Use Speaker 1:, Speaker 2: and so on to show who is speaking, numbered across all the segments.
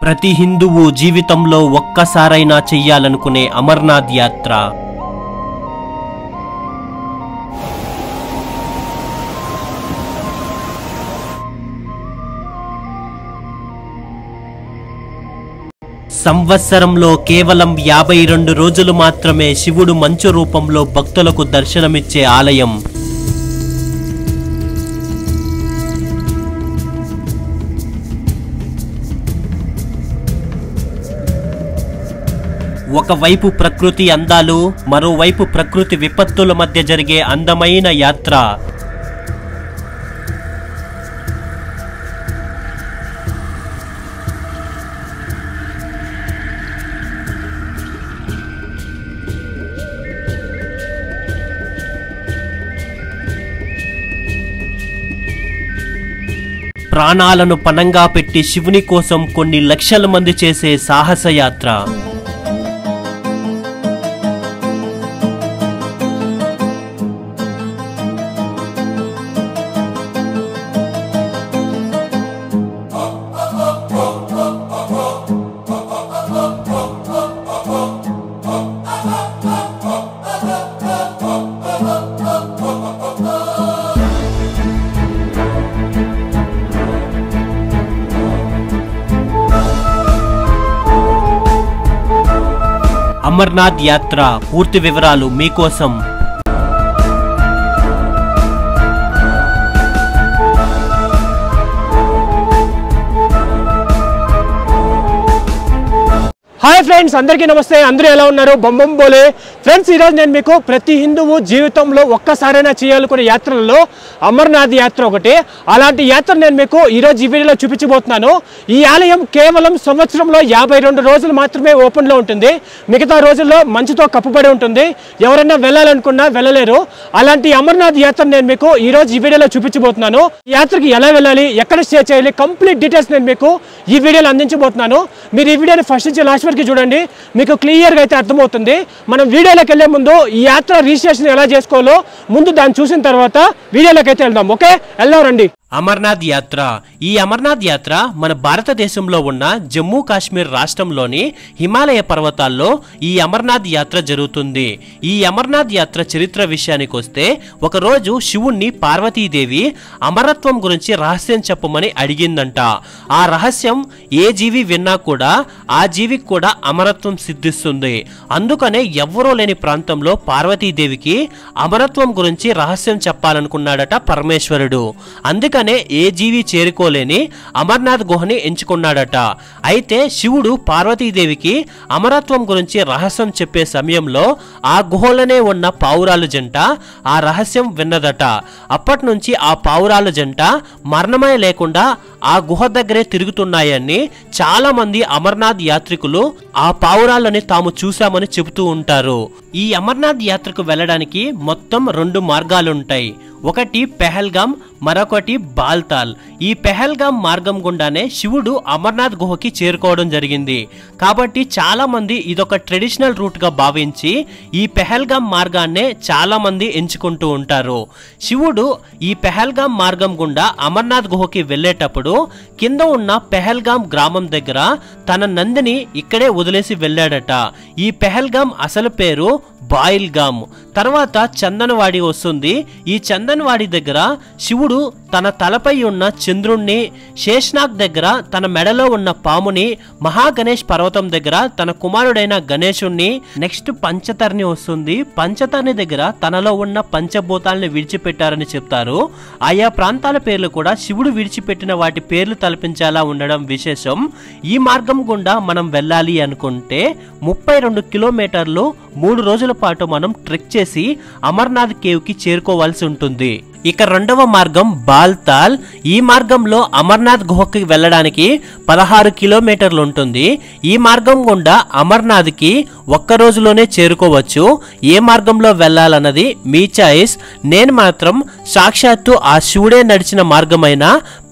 Speaker 1: ప్రతి హిందువు జీవితంలో ఒక్కసారైనా చెయ్యాలనుకునే అమర్నాథ్ యాత్ర. సంవత్సరంలో కేవలం 52 రోజులు మాత్రమే శివుడు మంచు రూపంలో భక్తులకు దర్శనమిచ్చే ఆలయం. ఒకవైపు ప్రకృతి అందాలు, మరోవైపు ప్రకృతి విపత్తుల మధ్య జరిగే అందమైన యాత్ర. ప్రాణాలను పణంగా పెట్టి శివుని కోసం కొన్ని లక్షల మంది చేసే సాహస యాత్ర. అమర్నాథ్ యాత్ర పూర్తి వివరాలు మీకోసం.
Speaker 2: హాయ్ ఫ్రెండ్స్, అందరికీ నమస్తే. అందరూ ఎలా ఉన్నారు? బొమ్మం బోలే ఫ్రెండ్స్. ఈరోజు నేను మీకు ప్రతి హిందువు జీవితంలో ఒక్కసారైనా చేయాలనుకునే యాత్రలలో అమర్నాథ్ యాత్ర ఒకటి. అలాంటి యాత్ర నేను మీకు ఈరోజు ఈ వీడియోలో చూపించబోతున్నాను. ఈ ఆలయం కేవలం సంవత్సరంలో 52 రోజులు మాత్రమే ఓపెన్లో ఉంటుంది. మిగతా రోజుల్లో మంచుతో కప్పుబడి ఉంటుంది. ఎవరైనా వెళ్ళాలనుకున్నా వెళ్ళలేరు. అలాంటి అమర్నాథ్ యాత్ర నేను మీకు ఈరోజు ఈ వీడియోలో చూపించబోతున్నాను. ఈ యాత్రకి ఎలా వెళ్ళాలి, ఎక్కడ స్టే చేయాలి, కంప్లీట్ డీటెయిల్స్ నేను మీకు ఈ వీడియోలో అందించబోతున్నాను. మీరు ఈ వీడియోని ఫస్ట్ నుంచి లాస్ట్ వరకు చూడండి, మీకు క్లియర్గా అయితే అర్థమవుతుంది. మనం వీడియోలోకి వెళ్ళే ముందు ఈ యాత్ర రిజిస్ట్రేషన్ ఎలా చేసుకోవాలో ముందు దాన్ని చూసిన తర్వాత వీడియోలోకి అయితే వెళ్దాం. ఓకే, వెళ్దాం రండి.
Speaker 1: అమర్నాథ్ యాత్ర. ఈ అమర్నాథ్ యాత్ర మన భారతదేశంలో ఉన్న జమ్మూ కాశ్మీర్ రాష్ట్రంలోని హిమాలయ పర్వతాల్లో ఈ అమర్నాథ్ యాత్ర జరుగుతుంది. ఈ అమర్నాథ్ యాత్ర చరిత్ర విషయానికి వస్తే, ఒకరోజు శివుణ్ణి పార్వతీదేవి అమరత్వం గురించి రహస్యం చెప్పమని అడిగిందంట. ఆ రహస్యం ఏ జీవి విన్నా కూడా ఆ జీవికి కూడా అమరత్వం సిద్ధిస్తుంది. అందుకనే ఎవ్వరూ లేని ప్రాంతంలో పార్వతీదేవికి అమరత్వం గురించి రహస్యం చెప్పాలనుకున్నాడట పరమేశ్వరుడు. అందుకనే ఏ జీవి చేరుకోలేని అమర్నాథ్ గుహని ఎంచుకున్నాడట. అయితే శివుడు పార్వతీదేవికి అమరత్వం గురించి రహస్యం చెప్పే సమయంలో ఆ గుహలోనే ఉన్న పావురాలు జంట ఆ రహస్యం విన్నదట. అప్పటి నుంచి ఆ పావురాలు జంట మరణమే లేకుండా ఆ గుహ దగ్గరే తిరుగుతున్నాయని చాలా మంది అమర్నాథ్ యాత్రికులు ఆ పావురాలని తాము చూశామని చెబుతూ ఉంటారు. ఈ అమర్నాథ్ యాత్రకు వెళ్ళడానికి మొత్తం 2 మార్గాలుంటాయి. ఒకటి పెహల్గాం, మరొకటి బాల్తాల్. ఈ పెహల్గాం మార్గం గుండానే శివుడు అమర్నాథ్ గుహకి చేరుకోవడం జరిగింది. కాబట్టి చాలా మంది ఇదొక ట్రెడిషనల్ రూట్ గా భావించి ఈ పెహల్గాం మార్గాన్నే చాలా మంది ఎంచుకుంటూ ఉంటారు. శివుడు ఈ పెహల్గాం మార్గం గుండా అమర్నాథ్ గుహకి వెళ్ళేటప్పుడు కింద ఉన్న పెహల్గాం గ్రామం దగ్గర తన నందిని ఇక్కడే వదిలేసి వెళ్ళాడట. ఈ పెహల్గాం అసలు పేరు బాయిల్గాం. తర్వాత చందనవాడి వస్తుంది. ఈ చందనవాడి దగ్గర శివుడు తన తలపై ఉన్న చంద్రుణ్ణి, శేషనాగ్ దగ్గర తన మెడలో ఉన్న పాముని, మహాగణేష్ పర్వతం దగ్గర తన కుమారుడైన గణేశుణ్ణి, నెక్స్ట్ పంచతర్ని వస్తుంది. పంచతర్ని దగ్గర తనలో ఉన్న పంచభూతాలని విడిచిపెట్టారని చెప్తారు. ఆయా ప్రాంతాల పేర్లు కూడా శివుడు విడిచిపెట్టిన వాటి పేర్లు తలపించేలా ఉండడం విశేషం. ఈ మార్గం గుండా మనం వెళ్ళాలి అనుకుంటే 32 కిలోమీటర్లు 3 రోజుల పాటు మనం ట్రెక్ చేసి అమర్నాథ్ కేవ్ కి చేరుకోవాల్సి ఉంటుంది. ఇక రెండవ మార్గం బాల్తాల్. ఈ మార్గంలో అమర్నాథ్ గుహకి వెళ్ళడానికి 16 కిలోమీటర్లు ఉంటుంది. ఈ మార్గం గుండా అమర్నాథ్ కి ఒక్క రోజులోనే చేరుకోవచ్చు. ఏ మార్గంలో వెళ్ళాలన్నది మీ చాయిస్. నేను మాత్రం సాక్షాత్తు ఆ శివుడే నడిచిన మార్గమైన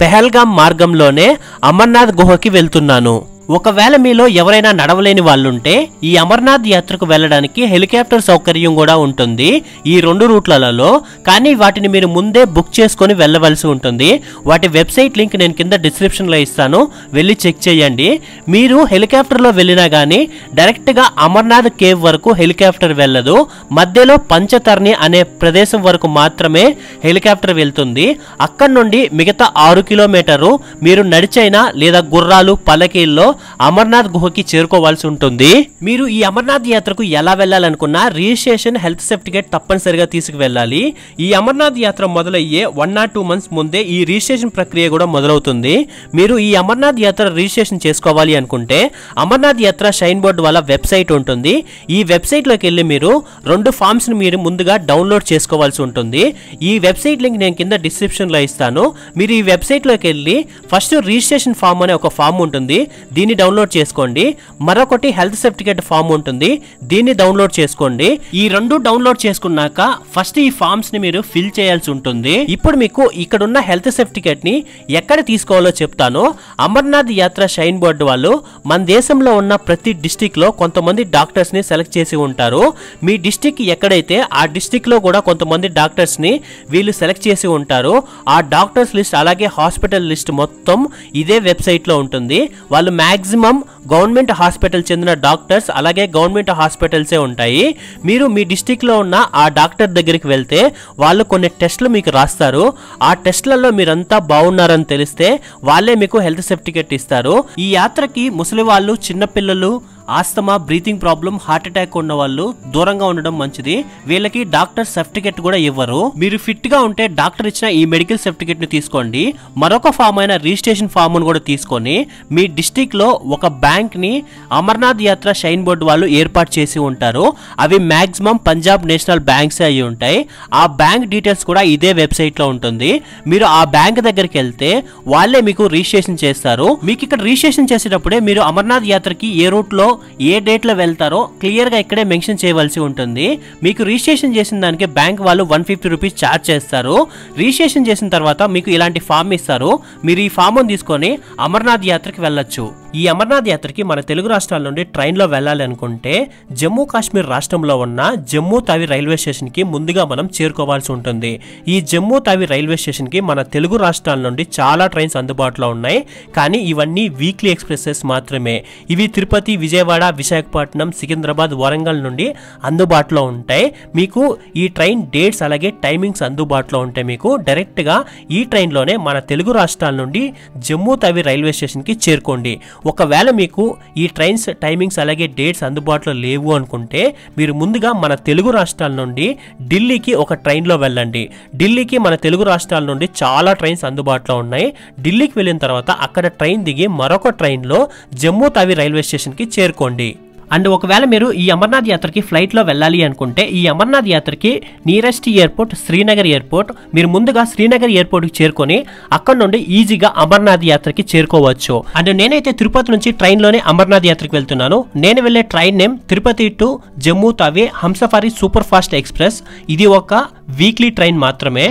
Speaker 1: పెహల్గాం మార్గంలోనే అమర్నాథ్ గుహకి వెళ్తున్నాను. ఒకవేళ మీలో ఎవరైనా నడవలేని వాళ్ళుంటే ఈ అమర్నాథ్ యాత్రకు వెళ్ళడానికి హెలికాప్టర్ సౌకర్యం కూడా ఉంటుంది ఈ 2 రూట్లలో. కానీ వాటిని మీరు ముందే బుక్ చేసుకొని వెళ్ళవలసి ఉంటుంది. వాటి వెబ్సైట్ లింక్ నేను కింద డిస్క్రిప్షన్లో ఇస్తాను, వెళ్ళి చెక్ చేయండి. మీరు హెలికాప్టర్లో వెళ్ళినా కానీ డైరెక్ట్గా అమర్నాథ్ కేవ్ వరకు హెలికాప్టర్ వెళ్ళదు. మధ్యలో పంచతర్ని అనే ప్రదేశం వరకు మాత్రమే హెలికాప్టర్ వెళ్తుంది. అక్కడ నుండి మిగతా 6 కిలోమీటర్లు మీరు నడిచైనా లేదా గుర్రాలు పల్లకీల్లో అమర్నాథ్ గుహకి చేరుకోవాల్సి ఉంటుంది. మీరు ఈ అమర్నాథ్ యాత్రకు ఎలా వెళ్ళాలనుకున్నా రిజిస్ట్రేషన్, హెల్త్ సర్టిఫికేట్ తప్పనిసరిగా తీసుకువెళ్ళాలి. ఈ అమర్నాథ్ యాత్ర మొదలయ్యే 1 or 2 months ముందే ఈ రిజిస్ట్రేషన్ ప్రక్రియ కూడా మొదలవుతుంది. మీరు ఈ అమర్నాథ్ యాత్ర రిజిస్ట్రేషన్ చేసుకోవాలి అనుకుంటే అమర్నాథ్ యాత్ర షైన్ బోర్డు వాళ్ళ వెబ్సైట్ ఉంటుంది. ఈ వెబ్సైట్లోకి వెళ్ళి మీరు 2 ఫామ్స్ని మీరు ముందుగా డౌన్లోడ్ చేసుకోవాల్సి ఉంటుంది. ఈ వెబ్సైట్ లింక్ నేను కింద డిస్క్రిప్షన్లో ఇస్తాను. మీరు ఈ వెబ్సైట్లోకి వెళ్ళి ఫస్ట్ రిజిస్ట్రేషన్ ఫామ్ అనే ఒక ఫామ్ ఉంటుంది, దీన్ని డౌన్లోడ్ చేసుకోండి. మరొకటి హెల్త్ సర్టిఫికేట్ ఫామ్ ఉంటుంది, దీన్ని డౌన్లోడ్ చేసుకోండి. ఈ 2 డౌన్లోడ్ చేసుకున్నాక ఫస్ట్ ఈ ఫామ్స్ ని మీరు ఫిల్ చేయాల్సి ఉంటుంది. ఇప్పుడు మీకు ఇక్కడ ఉన్న హెల్త్ సర్టిఫికేట్ ని ఎక్కడ తీసుకోవాలో చెప్తాను. అమర్నాథ్ యాత్ర షైన్ బోర్డు వాళ్ళు మన దేశంలో ఉన్న ప్రతి డిస్టిక్ లో కొంతమంది డాక్టర్స్ ని సెలెక్ట్ చేసి ఉంటారు. మీ డిస్టిక్ ఎక్కడైతే ఆ డిస్టిక్ లో కూడా కొంతమంది డాక్టర్స్ ని వీళ్ళు సెలెక్ట్ చేసి ఉంటారు. ఆ డాక్టర్స్ లిస్ట్ అలాగే హాస్పిటల్ లిస్ట్ మొత్తం ఇదే వెబ్సైట్ లో ఉంటుంది. వాళ్ళు మాక్సిమం గవర్నమెంట్ హాస్పిటల్ చెందిన డాక్టర్స్ అలాగే గవర్నమెంట్ హాస్పిటల్సే ఉంటాయి. మీరు మీ డిస్టిక్ లో ఉన్న ఆ డాక్టర్ దగ్గరికి వెళ్తే వాళ్ళు కొన్ని టెస్టులు మీకు రాస్తారు. ఆ టెస్టులలో మీరంతా బాగున్నారని తెలిస్తే వాళ్ళే మీకు హెల్త్ సర్టిఫికేట్ ఇస్తారు. ఈ యాత్రకి ముసలి వాళ్ళు, చిన్నపిల్లలు, asthma, breathing problem, heart attack ఉన్న వాళ్ళు దూరంగా ఉండడం మంచిది. వీళ్ళకి డాక్టర్ సర్టిఫికేట్ కూడా ఇవ్వరు. మీరు ఫిట్ గా ఉంటే డాక్టర్ ఇచ్చిన ఈ మెడికల్ సర్టిఫికేట్ ని తీసుకోండి. మరొక ఫామ్ అయిన రిజిస్ట్రేషన్ ఫామ్ ను కూడా తీసుకొని మీ డిస్టిక్ లో ఒక బ్యాంక్ ని అమర్నాథ్ యాత్ర షైన్ బోర్డు వాళ్ళు ఏర్పాటు చేసి ఉంటారు. అవి మాక్సిమం పంజాబ్ నేషనల్ బ్యాంక్స్ అయి ఉంటాయి. ఆ బ్యాంక్ డీటెయిల్స్ కూడా ఇదే వెబ్సైట్ లో ఉంటుంది. మీరు ఆ బ్యాంక్ దగ్గరికి వెళ్తే వాళ్ళే మీకు రిజిస్ట్రేషన్ చేస్తారు. మీకు ఇక్కడ రిజిస్ట్రేషన్ చేసేటప్పుడే మీరు అమర్నాథ్ యాత్రకి ఏ రూట్ లో ఏ డేట్ లో వెళ్తారో క్లియర్ గా ఇక్కడే మెన్షన్ చేయవలసి ఉంటుంది. మీకు రిజిస్ట్రేషన్ చేసిన దానికి బ్యాంక్ వాళ్ళు 150 రూపీస్ ఛార్జ్ చేస్తారు. రిజిస్ట్రేషన్ చేసిన తర్వాత మీకు ఇలాంటి ఫామ్ ఇస్తారు. మీరు ఈ ఫామ్ తీసుకొని అమర్నాథ్ యాత్రకి వెళ్ళొచ్చు. ఈ అమర్నాథ్ యాత్రకి మన తెలుగు రాష్ట్రాల నుండి ట్రైన్లో వెళ్ళాలి అనుకుంటే జమ్మూ కాశ్మీర్ రాష్ట్రంలో ఉన్న జమ్మూ తావి రైల్వే స్టేషన్కి ముందుగా మనం చేరుకోవాల్సి ఉంటుంది. ఈ జమ్మూ తావి రైల్వే స్టేషన్కి మన తెలుగు రాష్ట్రాల నుండి చాలా ట్రైన్స్ అందుబాటులో ఉన్నాయి. కానీ ఇవన్నీ వీక్లీ ఎక్స్ప్రెసెస్ మాత్రమే. ఇవి తిరుపతి, విజయవాడ, విశాఖపట్నం, సికింద్రాబాద్, వరంగల్ నుండి అందుబాటులో ఉంటాయి. మీకు ఈ ట్రైన్ డేట్స్ అలాగే టైమింగ్స్ అందుబాటులో ఉంటాయి. మీకు డైరెక్ట్గా ఈ ట్రైన్లోనే మన తెలుగు రాష్ట్రాల నుండి జమ్మూ తావి రైల్వే స్టేషన్కి చేరుకోండి. ఒకవేళ మీకు ఈ ట్రైన్స్ టైమింగ్స్ అలాగే డేట్స్ అందుబాటులో లేవు అనుకుంటే మీరు ముందుగా మన తెలుగు రాష్ట్రాల నుండి ఢిల్లీకి ఒక ట్రైన్లో వెళ్ళండి. ఢిల్లీకి మన తెలుగు రాష్ట్రాల నుండి చాలా ట్రైన్స్ అందుబాటులో ఉన్నాయి. ఢిల్లీకి వెళ్ళిన తర్వాత అక్కడ ట్రైన్ దిగి మరొక ట్రైన్లో జమ్మూ తావి రైల్వే స్టేషన్కి చేరుకోండి. అండ్ ఒకవేళ మీరు ఈ అమర్నాథ్ యాత్రకి ఫ్లైట్లో వెళ్ళాలి అనుకుంటే ఈ అమర్నాథ్ యాత్రకి నియరెస్ట్ ఎయిర్పోర్ట్ శ్రీనగర్ ఎయిర్పోర్ట్. మీరు ముందుగా శ్రీనగర్ ఎయిర్పోర్ట్కి చేరుకొని అక్కడ నుండి ఈజీగా అమర్నాథ్ యాత్రకి చేరుకోవచ్చు. అండ్ నేనైతే తిరుపతి నుంచి ట్రైన్లోనే అమర్నాథ్ యాత్రకి వెళ్తున్నాను. నేను వెళ్ళే train name Tirupati to Jammu Tawi Humsafar super fast express. ఇది ఒక వీక్లీ ట్రైన్ మాత్రమే.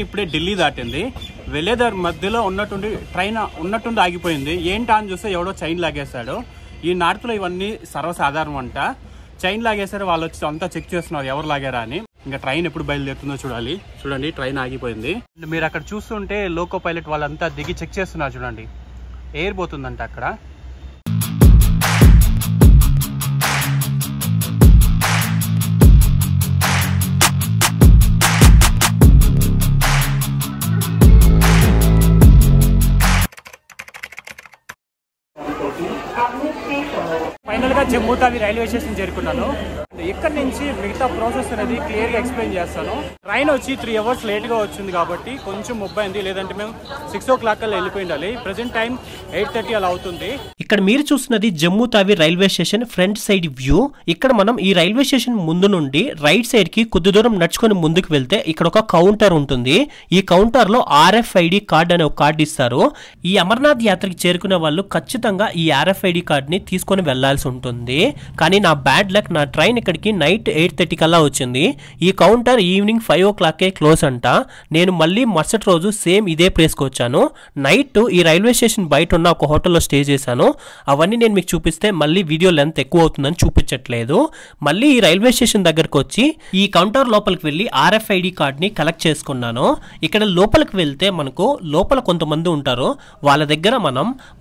Speaker 3: ఇప్పుడే ఢిల్లీ దాటింది. వెళ్ళేదారి మధ్యలో ఉన్నట్టుండి ఆగిపోయింది. ఏంటా అని చూస్తే ఎవడో చైన్ లాగేశాడు. ఈ నార్త్లో ఇవన్నీ సర్వసాధారణం అంట. చైన్ లాగేశారు, వాళ్ళు వచ్చి అంతా చెక్ చేస్తున్నారు ఎవరు లాగారా అని. ఇంకా ట్రైన్ ఎప్పుడు బయలుదేరుతుందో చూడాలి. చూడండి ట్రైన్ ఆగిపోయింది. మీరు అక్కడ చూస్తుంటే లోకో పైలట్ వాళ్ళంతా దిగి చెక్ చేస్తున్నారు. చూడండి ఎయిర్ పోతుందంట అక్కడ. ఫైనల్ గా జమ్మూ తావి రైల్వే స్టేషన్ చేరుకున్నాను. ఇక్కడ నుంచి మిగతా ప్రాసెస్ అనేది క్లియర్ గా ఎక్స్ప్లెయిన్ చేస్తాను. ట్రైన్ వచ్చి 3 hours లేట్ గా వచ్చింది కాబట్టి కొంచెం ముబ్బైంది, లేదంటే మేము 6 o'clock కల్లా వెళ్ళిపోయి ఉండాలి. ప్రెసెంట్ టైం 8:30 అలా అవుతుంది.
Speaker 1: ఇక్కడ మీరు చూస్తున్నది Jammu Tawi railway station front side view. ఇక్కడ మనం ఈ రైల్వే స్టేషన్ ముందు నుండి రైట్ సైడ్ కి కొద్ది దూరం నడుచుకొని ముందుకు వెళ్తే ఇక్కడ ఒక కౌంటర్ ఉంటుంది. ఈ కౌంటర్ లో RFID కార్డ్ అనే ఒక కార్డు ఇస్తారు. ఈ అమర్నాథ్ యాత్రకి చేరుకునే వాళ్ళు ఖచ్చితంగా ఈ RFID కార్డ్ ని తీసుకొని వెళ్లాల్సి ఉంటుంది. కానీ నా బ్యాడ్ లక్, నా ట్రైన్ ఇక్కడికి నైట్ 8:30 కల్లా వచ్చింది. ఈ కౌంటర్ ఈవినింగ్ 5 o'clock క్లోజ్ అంట. నేను మళ్ళీ మరుసటి రోజు సేమ్ ఇదే ప్లేస్కి వచ్చాను. నైట్ ఈ రైల్వే స్టేషన్ బయట ఉన్న ఒక హోటల్లో స్టే చేశాను. అవన్నీ నేను మీకు చూపిస్తే మళ్ళీ వీడియో లెంత్ ఎక్కువ అవుతుందని చూపించట్లేదు. మళ్ళీ ఈ రైల్వే స్టేషన్ దగ్గరకు వచ్చి ఈ కౌంటర్ లోపలికి వెళ్ళి RFID కార్డ్ని కలెక్ట్ చేసుకున్నాను. ఇక్కడ లోపలికి వెళ్తే మనకు లోపల కొంతమంది ఉంటారు. వాళ్ళ దగ్గర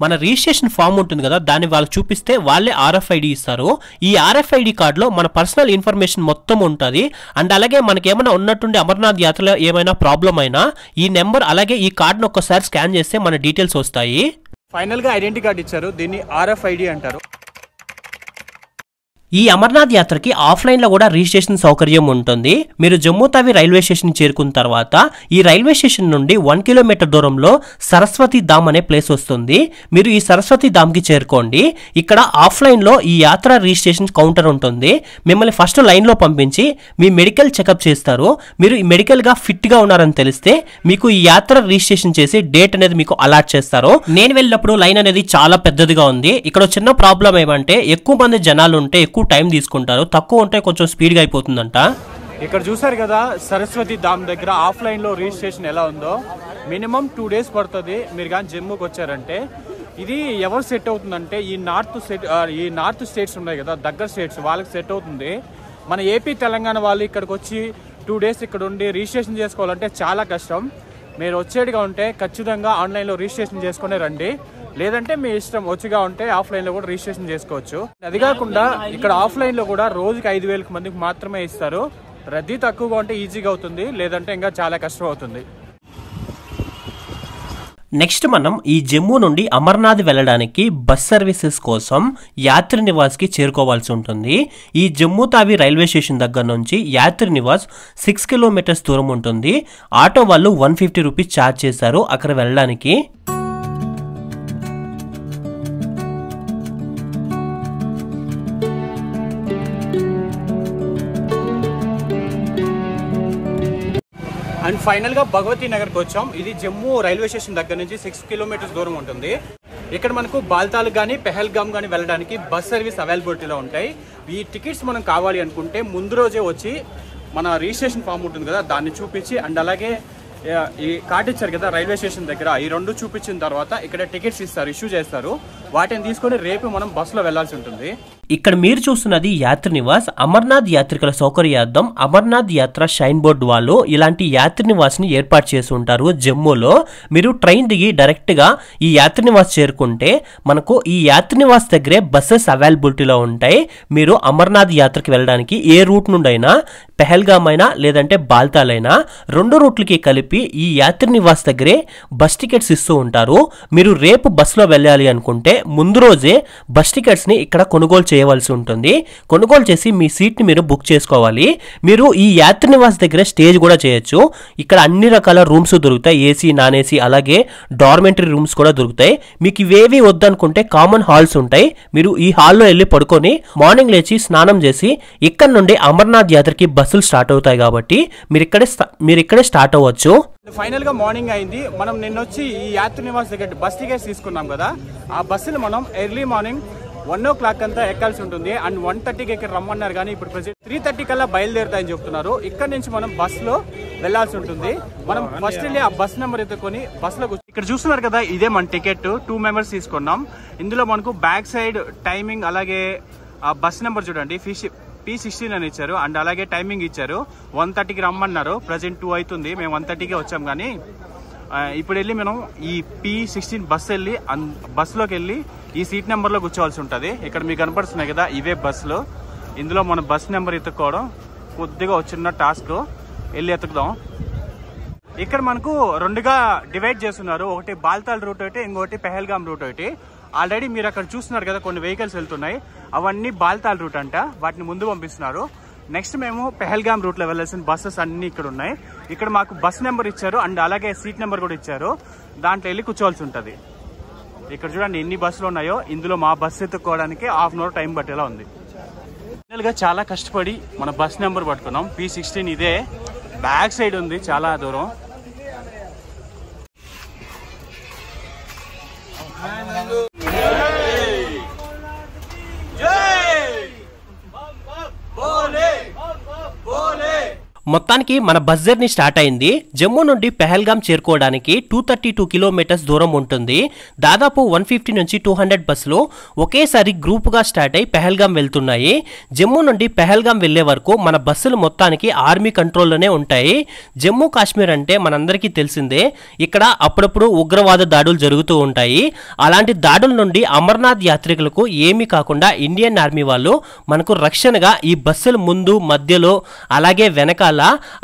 Speaker 1: మన రిజిస్ట్రేషన్ ఫామ్ ఉంటుంది కదా, దాన్ని వాళ్ళు చూపిస్తే వాళ్ళే RFID ఇస్తారు. ఈ RFID కార్డులో మన పర్సనల్ ఇన్ఫర్మేషన్ మొత్తం ఉంటుంది. అండ్ అలాగే మనకి ఏమైనా ఉన్నట్టుండి అమర్నాథ్ యాత్రలో ఏమైనా ప్రాబ్లం అయినా ఈ నెంబర్ అలాగే ఈ కార్డును ఒక్కసారి స్కాన్ చేస్తే మన డీటెయిల్స్ వస్తాయి.
Speaker 3: ఫైనల్ గా ఐడెంటిటీ కార్డ్ ఇచ్చారు, దీన్ని RFID అంటారు.
Speaker 1: ఈ అమర్నాథ్ యాత్రకి ఆఫ్లైన్ లో కూడా రిజిస్ట్రేషన్ సౌకర్యం ఉంటుంది. మీరు జమ్మూ తావి రైల్వే స్టేషన్ చేరుకున్న తర్వాత ఈ రైల్వే స్టేషన్ నుండి 1 kilometer దూరంలో సరస్వతి ధామ్ అనే ప్లేస్ వస్తుంది. మీరు ఈ సరస్వతి ధామ్ కి చేరుకోండి. ఇక్కడ ఆఫ్లైన్ లో ఈ యాత్ర రిజిస్ట్రేషన్ కౌంటర్ ఉంటుంది. మిమ్మల్ని ఫస్ట్ లైన్ లో పంపించి మీ మెడికల్ చెకప్ చేస్తారు. మీరు ఈ మెడికల్ గా ఫిట్ గా ఉన్నారని తెలిస్తే మీకు ఈ యాత్ర రిజిస్ట్రేషన్ చేసి డేట్ అనేది మీకు అలాట్ చేస్తారు. నేను వెళ్ళినప్పుడు లైన్ అనేది చాలా పెద్దదిగా ఉంది. ఇక్కడ చిన్న ప్రాబ్లం ఏమంటే ఎక్కువ మంది జనాలు ఉంటే ఎక్కువ టైం తీసుకుంటారు, తక్కువ ఉంటే కొంచెం స్పీడ్ గా అయిపోతుందంట.
Speaker 3: ఇక్కడ చూసారు కదా సరస్వతి ధామ్ దగ్గర ఆఫ్లైన్ లో రిజిస్ట్రేషన్ ఎలా ఉందో. మినిమం 2 days పడుతుంది మీరు కానీ జమ్మూకి వచ్చారంటే. ఇది ఎవరు సెట్ అవుతుందంటే ఈ నార్త్ స్టేట్స్ ఉన్నాయి కదా, దగ్గర స్టేట్స్, వాళ్ళకి సెట్ అవుతుంది. మన ఏపీ తెలంగాణ వాళ్ళు ఇక్కడికి వచ్చి 2 days ఇక్కడ ఉండి రిజిస్ట్రేషన్ చేసుకోవాలంటే చాలా కష్టం. మీరు వచ్చేటిగా ఉంటే ఖచ్చితంగా ఆన్లైన్లో రిజిస్ట్రేషన్ చేసుకునే రండి, లేదంటే మీ ఇష్టం వచ్చిగా ఉంటే ఆఫ్లైన్లో కూడా రిజిస్ట్రేషన్ చేసుకోవచ్చు. అది కాకుండా ఇక్కడ ఆఫ్లైన్లో కూడా రోజుకి 5,000 మందికి మాత్రమే ఇస్తారు. రద్దీ తక్కువగా ఉంటే ఈజీగా అవుతుంది, లేదంటే ఇంకా చాలా కష్టం అవుతుంది.
Speaker 1: నెక్స్ట్ మనం ఈ జమ్మూ నుండి అమర్నాథ్ వెళ్ళడానికి బస్ సర్వీసెస్ కోసం యాత్రి నివాస్కి చేరుకోవాల్సి ఉంటుంది. ఈ జమ్మూ తావి రైల్వే స్టేషన్ దగ్గర నుంచి యాత్రి నివాస్ 6 kilometers దూరం ఉంటుంది. ఆటో వాళ్ళు 150 rupees ఛార్జ్ చేశారు అక్కడ వెళ్ళడానికి.
Speaker 3: అండ్ ఫైనల్ గా భగవతీ నగర్కి వచ్చాం. ఇది జమ్మూ రైల్వే స్టేషన్ దగ్గర నుంచి 6 kilometers దూరం ఉంటుంది. ఇక్కడ మనకు బాల్తాల్ కానీ పెహల్గామ్ కానీ వెళ్ళడానికి బస్ సర్వీస్ అవైలబిలిటీలో ఉంటాయి. ఈ టికెట్స్ మనం కావాలి అనుకుంటే ముందు రోజే వచ్చి మన రిజిస్ట్రేషన్ ఫామ్ ఉంటుంది కదా, దాన్ని చూపించి అండ్ అలాగే ఈ కార్డు ఇచ్చారు కదా రైల్వే స్టేషన్ దగ్గర, ఈ 2 చూపించిన తర్వాత ఇక్కడ టికెట్స్ ఇస్తారు, ఇష్యూ చేస్తారు. వాటిని తీసుకొని రేపు మనం బస్సులో వెళ్లాల్సి ఉంటుంది.
Speaker 1: ఇక్కడ మీరు చూస్తున్నది యాత్రి నివాస్. అమర్నాథ్ యాత్రికుల సౌకర్యార్థం అమర్నాథ్ యాత్ర షైన్ బోర్డ్ వాళ్ళు ఇలాంటి యాత్రి నివాస్ ని ఏర్పాటు చేసి ఉంటారు జమ్మూలో. మీరు ట్రైన్ దిగి డైరెక్ట్ గా ఈ యాత్రి నివాస్ చేరుకుంటే మనకు ఈ యాత్రి నివాస్ దగ్గరే బస్సెస్ అవైలబిలిటీలో ఉంటాయి. మీరు అమర్నాథ్ యాత్రకి వెళ్ళడానికి ఏ రూట్ నుండి అయినా, పెహల్గామ్ అయినా లేదంటే బాల్తాల్ అయినా, 2 రూట్లకి కలిపి ఈ యాత్రి నివాస్ దగ్గరే బస్ టికెట్స్ ఇస్తూ ఉంటారు. మీరు రేపు బస్సులో వెళ్ళాలి అనుకుంటే ముందు రోజే బస్ టికెట్స్ ని ఇక్కడ కొనుగోలు చేయవలసి ఉంటుంది. కొనుగోలు చేసి మీ సీట్ ని మీరు బుక్ చేసుకోవాలి. మీరు ఈ యాత్రి నివాస్ దగ్గర స్టేజ్ కూడా చేయొచ్చు. ఇక్కడ అన్ని రకాల రూమ్స్ దొరుకుతాయి, ఏసీ, నాన్ ఏసీ, అలాగే డార్మెంటరీ రూమ్స్ కూడా దొరుకుతాయి. మీకు ఇవేవి వద్దనుకుంటే కామన్ హాల్స్ ఉంటాయి. మీరు ఈ హాల్లో వెళ్ళి పడుకొని మార్నింగ్ లేచి స్నానం చేసి ఇక్కడ నుండి అమర్నాథ్ యాత్రకి బస్సులు స్టార్ట్ అవుతాయి కాబట్టి మీరు ఇక్కడే స్టార్ట్ అవ్వచ్చు.
Speaker 3: ఫైనల్ గా మార్నింగ్ అయింది. మనం నిన్న వచ్చి ఈ యాత్రి నివాస్ దగ్గర బస్ టికెట్స్ తీసుకున్నాం కదా, ఆ బస్సులు మనం ఎర్లీ మార్నింగ్ 1 o'clock అంతా ఎక్కాల్సి ఉంటుంది. అండ్ 1:30కి ఇక్కడ రమ్మన్నారు, కానీ ఇప్పుడు ప్రెసెంట్ 3:30 కల్లా బయలుదేరుతాయని చెప్తున్నారు. ఇక్కడ నుంచి మనం బస్సులో వెళ్లాల్సి ఉంటుంది. మనం ఫస్ట్ వెళ్ళి ఆ బస్ నెంబర్ ఎత్తుకొని బస్సులో ఇక్కడ చూస్తున్నారు కదా, ఇదే మన టికెట్. 2 members తీసుకున్నాం. ఇందులో మనకు బ్యాక్ సైడ్ టైమింగ్ అలాగే ఆ బస్ నెంబర్ చూడండి, P16 అని ఇచ్చారు. అండ్ అలాగే టైమింగ్ ఇచ్చారు. 1:30కి రమ్మన్నారు. ప్రజెంట్ 2 అవుతుంది, మేము 1:30కే వచ్చాం. కానీ ఇప్పుడు వెళ్ళి మనం ఈ P16 బస్సులోకి వెళ్ళి ఈ సీట్ నెంబర్లో కూర్చోవాల్సి ఉంటుంది. ఇక్కడ మీకు కనపడుతున్నాయి కదా, ఇవే బస్సులు. ఇందులో మన బస్ నెంబర్ ఎత్తుకోవడం కొద్దిగా చిన్న టాస్క్. వెళ్ళి ఎత్తుకుదాం. ఇక్కడ మనకు 2గా డివైడ్ చేస్తున్నారు. ఒకటి బాల్తాల్ రూట్ ఒకటి, ఇంకోటి పెహల్గామ్ రూట్ ఒకటి. ఆల్రెడీ మీరు అక్కడ చూస్తున్నారు కదా కొన్ని వెహికల్స్ వెళ్తున్నాయి, అవన్నీ బాల్తాల్ రూట్ అంట, వాటిని ముందు పంపిస్తున్నారు. నెక్స్ట్ మేము పెహల్గామ్ రూట్లో వెళ్ళాల్సిన బస్సెస్ అన్నీ ఇక్కడ ఉన్నాయి. ఇక్కడ మాకు బస్ నెంబర్ ఇచ్చారు అండ్ అలాగే సీట్ నెంబర్ కూడా ఇచ్చారు, దాంట్లో వెళ్ళి కూర్చోవాల్సి ఉంటుంది. ఇక్కడ చూడండి ఎన్ని బస్సులు ఉన్నాయో, ఇందులో మా బస్సు ఎత్తుకోవడానికి హాఫ్ అన్ అవర్ టైం పట్టేలా ఉంది. ఫైనల్గా చాలా కష్టపడి మన బస్ నెంబర్ పట్టుకున్నాం, P16. ఇదే బ్యాక్ సైడ్ ఉంది చాలా దూరం.
Speaker 1: మొత్తానికి మన బస్ జర్నీ స్టార్ట్ అయింది. జమ్మూ నుండి పెహల్గాం చేరుకోవడానికి 232 కిలోమీటర్స్ దూరం ఉంటుంది. దాదాపు 150 నుంచి 200 బస్సులు ఒకేసారి గ్రూప్గా స్టార్ట్ అయి పెహల్గాం వెళ్తున్నాయి. జమ్మూ నుండి పెహల్గాం వెళ్లే వరకు మన బస్సులు మొత్తానికి ఆర్మీ కంట్రోల్లోనే ఉంటాయి. జమ్మూ కాశ్మీర్ అంటే మనందరికీ తెలిసిందే, ఇక్కడ అప్పుడప్పుడు ఉగ్రవాద దాడులు జరుగుతూ ఉంటాయి. అలాంటి దాడుల నుండి అమర్నాథ్ యాత్రికులకు ఏమీ కాకుండా ఇండియన్ ఆర్మీ వాళ్ళు మనకు రక్షణగా ఈ బస్సుల ముందు మధ్యలో అలాగే వెనకాల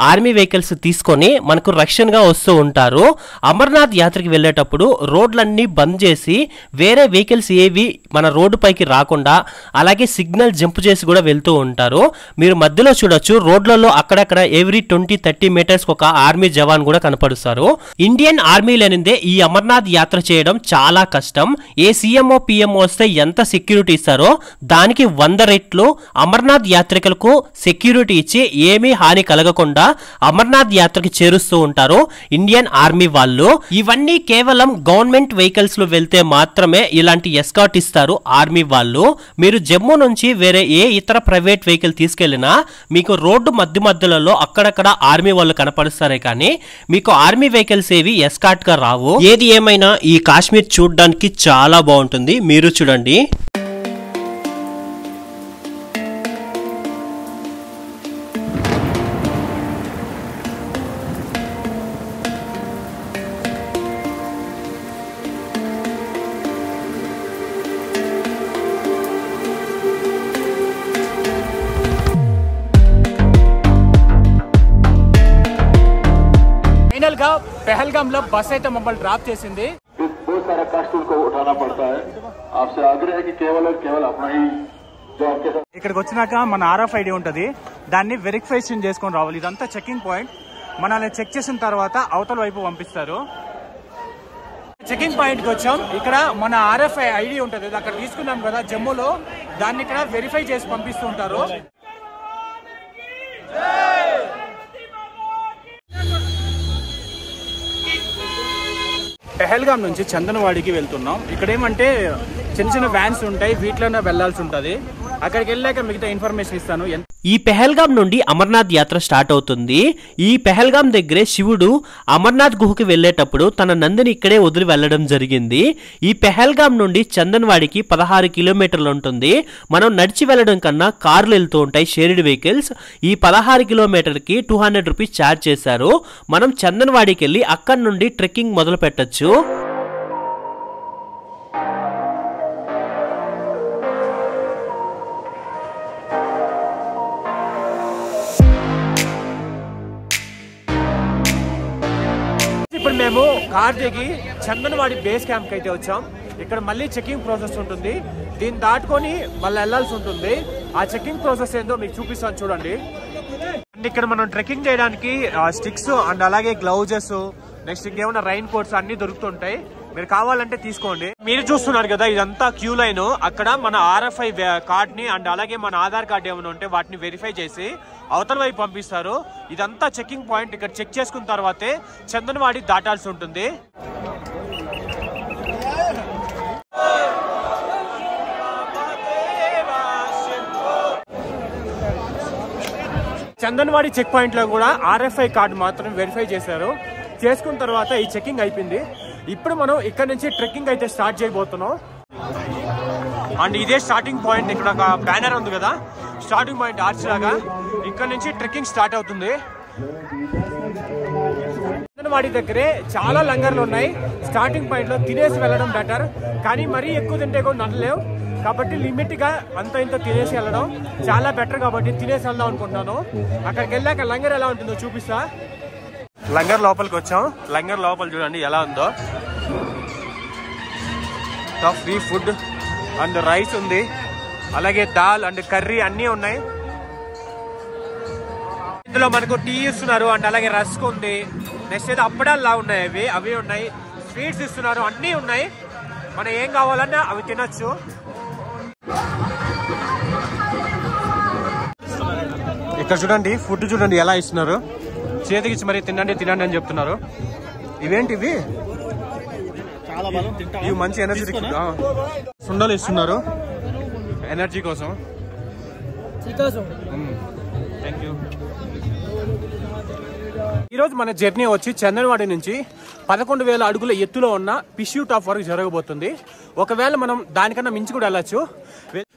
Speaker 1: ఆర్మీ వెహికల్స్ తీసుకొని మనకు రక్షణగా వస్తూ ఉంటారు. అమర్నాథ్ యాత్రకి వెళ్ళేటప్పుడు రోడ్లన్నీ బంద్ చేసి వేరే వెహికల్స్ ఏవి మన రోడ్డు పైకి రాకుండా అలాగే సిగ్నల్ జంప్ చేసి కూడా వెళ్తూ ఉంటారు. మీరు మధ్యలో చూడొచ్చు, రోడ్లలో అక్కడక్కడ ఎవ్రీ 20-30 మీటర్స్ ఒక ఆర్మీ జవాన్ కూడా కనపడుస్తారు. ఇండియన్ ఆర్మీ లేనిదే ఈ అమర్నాథ్ యాత్ర చేయడం చాలా కష్టం. ఏ సీఎంఓ పిఎంఓ వస్తే ఎంత సెక్యూరిటీ ఇస్తారో దానికి 100 రెట్లు అమర్నాథ్ యాత్రికులకు సెక్యూరిటీ ఇచ్చి ఏమీ హాని కలగకుండా అమర్నాథ్ యాత్రకి చేరుస్తూ ఉంటారు ఇండియన్ ఆర్మీ వాళ్ళు. ఇవన్నీ కేవలం గవర్నమెంట్ వెహికల్స్ లో వెళ్తే మాత్రమే ఇలాంటి ఎస్కాట్ ఇస్తారు ఆర్మీ వాళ్ళు. మీరు జమ్మూ నుంచి వేరే ఏ ఇతర ప్రైవేట్ వెహికల్ తీసుకెళ్లినా మీకు రోడ్డు మధ్యలో అక్కడక్కడ ఆర్మీ వాళ్ళు కనపడుస్తారే కానీ మీకు ఆర్మీ వెహికల్స్ ఏవి ఎస్కాట్ గా రావు. ఏది ఏమైనా ఈ కాశ్మీర్ చూడడానికి చాలా బాగుంటుంది, మీరు చూడండి.
Speaker 2: पहलगाम లో బస్ అయితే మమ్మల్ని డ్రాప్ చేసింది.
Speaker 4: बहुत सारा कष्ट उनको उठाना पड़ता है. आपसे आग्रह है कि केवल और केवल अपना ही जो आपके साथ.
Speaker 3: ఇక్కడికి వచ్చినాక మన RFID ఉంటుంది, దాన్ని వెరిఫికేషన్ చేసుకొని రావాలి. ఇదంతా చెకింగ్ పాయింట్. మనల్ని చెక్ చేసిన తర్వాత అవతల వైపు పంపిస్తారు. చెకింగ్ పాయింట్ కి వచ్చాం. ఇక్కడ మన RFID ఉంటుంది, అక్కడ తీసుకున్నాం కదా జమ్మూలో, దాన్ని ఇక్కడ వెరిఫై చేసి పంపిస్తూ ఉంటారు. పెహల్గాం నుంచి చందనవాడికి వెళ్తున్నాం. ఇక్కడ ఏమంటే చిన్న చిన్న వ్యాన్స్ ఉంటాయి, వీటిలోనే వెళ్లాల్సి ఉంటుంది. అక్కడికి వెళ్ళాక మిగతా ఇన్ఫర్మేషన్ ఇస్తాను.
Speaker 1: ఈ పెహల్గాం నుండి అమర్నాథ్ యాత్ర స్టార్ట్ అవుతుంది. ఈ పెహల్గాం దగ్గరే శివుడు అమర్నాథ్ గుహకి వెళ్ళేటప్పుడు తన నందిని ఇక్కడే వదిలి వెళ్ళడం జరిగింది. ఈ పెహల్గాం నుండి చందన్వాడికి 16 కిలోమీటర్లు ఉంటుంది. మనం నడిచి వెళ్ళడం కన్నా కార్లు వెళ్తూ ఉంటాయి, షేర్డ్ వెహికల్స్. ఈ 16 కిలోమీటర్కి 200 రూపీస్ ఛార్జ్ చేశారు. మనం చందన్వాడికి వెళ్ళి అక్కడి నుండి ట్రెక్కింగ్ మొదలు పెట్టచ్చు.
Speaker 2: ఇప్పుడు మేము కార్ దిగి చందనవాడి బేస్ క్యాంప్ అయితే వచ్చాం. ఇక్కడ మళ్ళీ చెకింగ్ ప్రాసెస్ ఉంటుంది, దీన్ని దాటుకొని మళ్ళీ వెళ్లాల్సి ఉంటుంది. ఆ చెకింగ్ ప్రాసెస్ ఏందో మీకు చూపిస్తాను చూడండి. అండ్ ఇక్కడ మనం ట్రెక్కింగ్ చేయడానికి స్టిక్స్ అండ్ అలాగే గ్లౌజెస్, నెక్స్ట్ ఇంకేమైనా రైన్ కోట్స్ అన్ని దొరుకుతుంటాయి. మీరు కావాలంటే తీసుకోండి. మీరు చూస్తున్నారు కదా ఇదంతా క్యూ లైన్. అక్కడ మన RFI కార్డ్ ని అండ్ అలాగే మన ఆధార్ కార్డ్ ఏమైనా ఉంటే వాటిని వెరిఫై చేసి అవతల వైపు పంపిస్తారు. ఇదంతా చెకింగ్ పాయింట్. ఇక్కడ చెక్ చేసుకున్న తర్వాతే చందనవాడి దాటాల్సి ఉంటుంది. చందనవాడి చెక్ పాయింట్ లో కూడా RFI కార్డు మాత్రం వెరిఫై చేశారు. చేసుకున్న తర్వాత ఈ చెకింగ్ అయిపోయింది. ఇప్పుడు మనం ఇక్కడ నుంచి ట్రెక్కింగ్ అయితే స్టార్ట్ చేయబోతున్నాం. అండ్ ఇదే స్టార్టింగ్ పాయింట్. ఇక్కడ ఒక బ్యానర్ ఉంది కదా, స్టార్టింగ్ పాయింట్ ఆర్చ్ లాగా. ఇక్కడ నుంచి ట్రెక్కింగ్ స్టార్ట్ అవుతుంది. చందనవాడి దగ్గరే చాలా లంగర్లు ఉన్నాయి. స్టార్టింగ్ పాయింట్ లో తినేసి వెళ్ళడం బెటర్, కానీ మరీ ఎక్కువ తింటే కూడా నడలేవు. కాబట్టి లిమిట్ గా అంత ఇంత తినేసి వెళ్ళడం చాలా బెటర్. కాబట్టి తినేసి వెళ్దాం అనుకుంటున్నాను. అక్కడికి వెళ్ళాక లంగర్ ఎలా ఉంటుందో చూపిస్తా. లంగర్ లోపలికి వచ్చాం. లంగర్ లోపల చూడండి ఎలా ఉందో.
Speaker 3: ఫ్రీ ఫుడ్ అండ్ రైస్ ఉంది, అలాగే దాల్ అండ్ కర్రీ అన్నీ ఉన్నాయి. ఇందులో మనకు టీ ఇస్తున్నారు అండ్ అలాగే రస్క్ ఉంది. నెక్స్ట్ అయితే అప్పడాల్లా ఉన్నాయి, అవి ఉన్నాయి. స్వీట్స్ ఇస్తున్నారు, అన్నీ ఉన్నాయి. మనం ఏం కావాలన్నా అవి తినచ్చు. ఇక్కడ చూడండి ఫుడ్ చూడండి ఎలా ఇస్తున్నారు. చేతికి ఇచ్చి మరి తినండి తినండి అని చెప్తున్నారు. ఇవేంటివి? ఇవి మంచి ఎనర్జీ సుండలు ఇస్తున్నారు ఎనర్జీ కోసం. Thank you. ఈరోజు మన జర్నీ వచ్చి చందనవాడి నుంచి 11,000 అడుగుల ఎత్తులో ఉన్న పిష్యూ టాప్ వరకు జరగబోతుంది. ఒకవేళ మనం దానికన్నా మించి కూడా వెళ్ళచ్చు.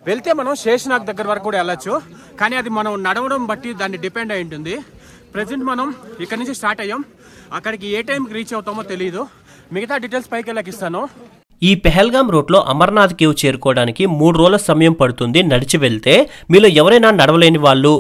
Speaker 3: వెళ్తే మనం శేషనాగ్ దగ్గర వరకు కూడా వెళ్ళచ్చు. కానీ అది మనం నడవడం బట్టి దాన్ని డిపెండ్ అయి ఉంటుంది. ప్రజెంట్ మనం ఇక్కడ నుంచి స్టార్ట్ అయ్యాం. అక్కడికి ఏ టైంకి రీచ్ అవుతామో తెలియదు. మిగతా డీటెయిల్స్ పైకి వెళ్ళకి ఇస్తాను.
Speaker 1: ఈ పెహల్గాం రూట్లో అమర్నాథ్ కేవ్ చేరుకోవడానికి 3 రోజుల సమయం పడుతుంది నడిచి వెళ్తే. మీలో ఎవరైనా నడవలేని వాళ్ళు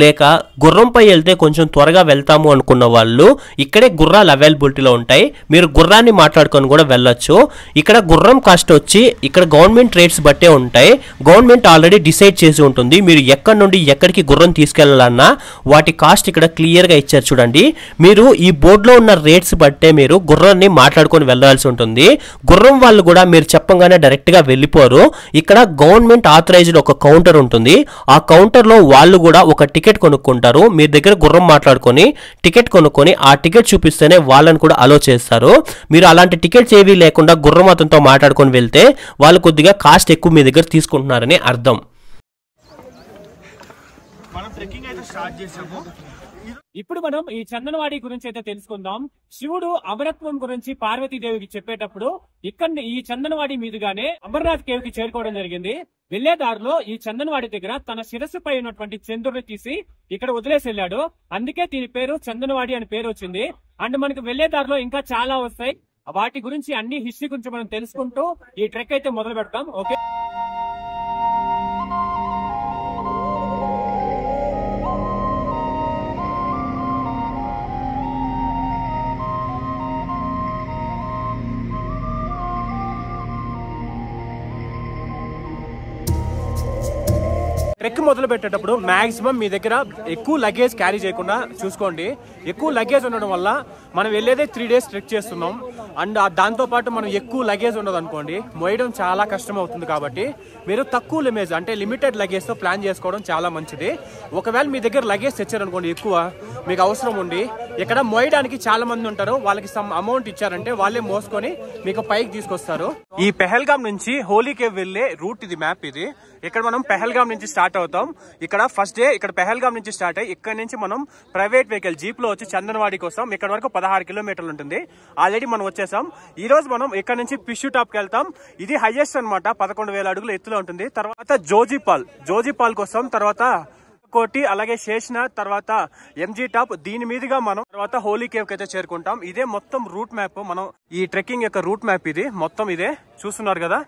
Speaker 1: లేక గుర్రంపై వెళ్తే కొంచెం త్వరగా వెళ్తాము అనుకున్న వాళ్ళు ఇక్కడే గుర్రాలు అవైలబిలిటీలో ఉంటాయి. మీరు గుర్రాన్ని మాట్లాడుకొని కూడా వెళ్ళొచ్చు. ఇక్కడ గుర్రం కాస్ట్ వచ్చి ఇక్కడ గవర్నమెంట్ రేట్స్ బట్టే ఉంటాయి. గవర్నమెంట్ ఆల్రెడీ డిసైడ్ చేసి ఉంటుంది మీరు ఎక్కడి నుండి ఎక్కడికి గుర్రం తీసుకెళ్లాలన్నా వాటి కాస్ట్ ఇక్కడ క్లియర్గా ఇచ్చారు చూడండి. మీరు ఈ బోర్డులో ఉన్న రేట్స్ బట్టే మీరు గుర్రాన్ని మాట్లాడుకొని వెళ్ళాల్సి ఉంటుంది. గుర్రం వాళ్ళు కూడా మీరు చెప్పగానే డైరెక్ట్ గా వెళ్ళిపోరు. ఇక్కడ గవర్నమెంట్ ఆథరైజ్డ్ ఒక కౌంటర్ ఉంటుంది. ఆ కౌంటర్ లో వాళ్ళు కూడా ఒక టికెట్ కొనుక్కుంటారు. మీ దగ్గర గుర్రం మాట్లాడుకొని టికెట్ కొనుక్కొని ఆ టికెట్ చూపిస్తేనే వాళ్ళని కూడా అలో చేస్తారు. మీరు అలాంటి టికెట్స్ ఏవీ లేకుండా గుర్రం అతనితో మాట్లాడుకొని వెళ్తే వాళ్ళు కొద్దిగా కాస్ట్ ఎక్కువ మీ దగ్గర తీసుకుంటున్నారని అర్థం.
Speaker 2: ఇప్పుడు మనం ఈ చందనవాడి గురించి అయితే తెలుసుకుందాం. శివుడు అమరత్వం గురించి పార్వతీదేవికి చెప్పేటప్పుడు ఇక్కడ ఈ చందనవాడి మీదుగానే అమర్నాథ్ కేవ్ కి చేరుకోవడం జరిగింది. వెళ్లే దారిలో ఈ చందనవాడి దగ్గర తన శిరస్సుపై ఉన్నటువంటి చంద్రుడిని తీసి ఇక్కడ వదిలేసి వెళ్ళాడు. అందుకే దీని పేరు చందనవాడి అని పేరు వచ్చింది. అండ్ మనకు వెళ్లే దారిలో ఇంకా చాలా వస్తాయి. వాటి గురించి అన్ని హిస్టరీ గురించి మనం తెలుసుకుంటూ ఈ ట్రెక్ అయితే మొదలు పెడతాం. ఓకే,
Speaker 3: ట్రెక్ మొదలు పెట్టేటప్పుడు మాక్సిమం మీ దగ్గర ఎక్కువ లగేజ్ క్యారీ చేయకుండా చూసుకోండి. ఎక్కువ లగేజ్ ఉండడం వల్ల మనం వెళ్ళేదే 3 days ట్రెక్ చేస్తున్నాం. అండ్ దాంతోపాటు మనం ఎక్కువ లగేజ్ ఉండదు అనుకోండి, మోయడం చాలా కష్టం అవుతుంది. కాబట్టి మీరు తక్కువ లిమేజ్ అంటే లిమిటెడ్ లగేజ్తో ప్లాన్ చేసుకోవడం చాలా మంచిది. ఒకవేళ మీ దగ్గర లగేజ్ తెచ్చారనుకోండి ఎక్కువ మీకు అవసరం ఉండి ఇక్కడ మోయడానికి చాలా మంది ఉంటారు, వాళ్ళకి సమ్ అమౌంట్ ఇచ్చారంటే వాళ్ళే మోసుకొని మీకు పైకి తీసుకొస్తారు. ఈ పెహల్గాం నుంచి హోలీ కేవ్ వెళ్లే రూట్ ఇది, మ్యాప్ ఇది. ఇక్కడ మనం పెహల్గాం నుంచి స్టార్ట్ అవుతాం. ఇక్కడ ఫస్ట్ డే ఇక్కడ పెహల్గాం నుంచి స్టార్ట్ అయ్యి ఇక్కడ నుంచి మనం ప్రైవేట్ వెహికల్ జీప్ లో వచ్చి చందనవాడి కోసం ఇక్కడ వరకు 16 కిలోమీటర్లు ఉంటుంది. ఆల్రెడీ మనం వచ్చేసాం. ఈ రోజు మనం ఇక్కడ నుంచి పిష్యూ టాప్ కి వెళ్తాం. ఇది హైయెస్ట్ అనమాట, 11,000 అడుగుల ఎత్తులో ఉంటుంది. తర్వాత జోజీపాల్ కోసం, తర్వాత కోటి, అలాగే శేషనాథ్, తర్వాత ఎంజీ టాప్, దీని మీదుగా మనం తర్వాత హోలీ కేవ్ కి అయితే చేరుకుంటాం. ఇదే మొత్తం రూట్ మ్యాప్. మనం ఈ ట్రెక్కింగ్ యొక్క రూట్ మ్యాప్ ఇది మొత్తం ఇదే చూస్తున్నారు కదా.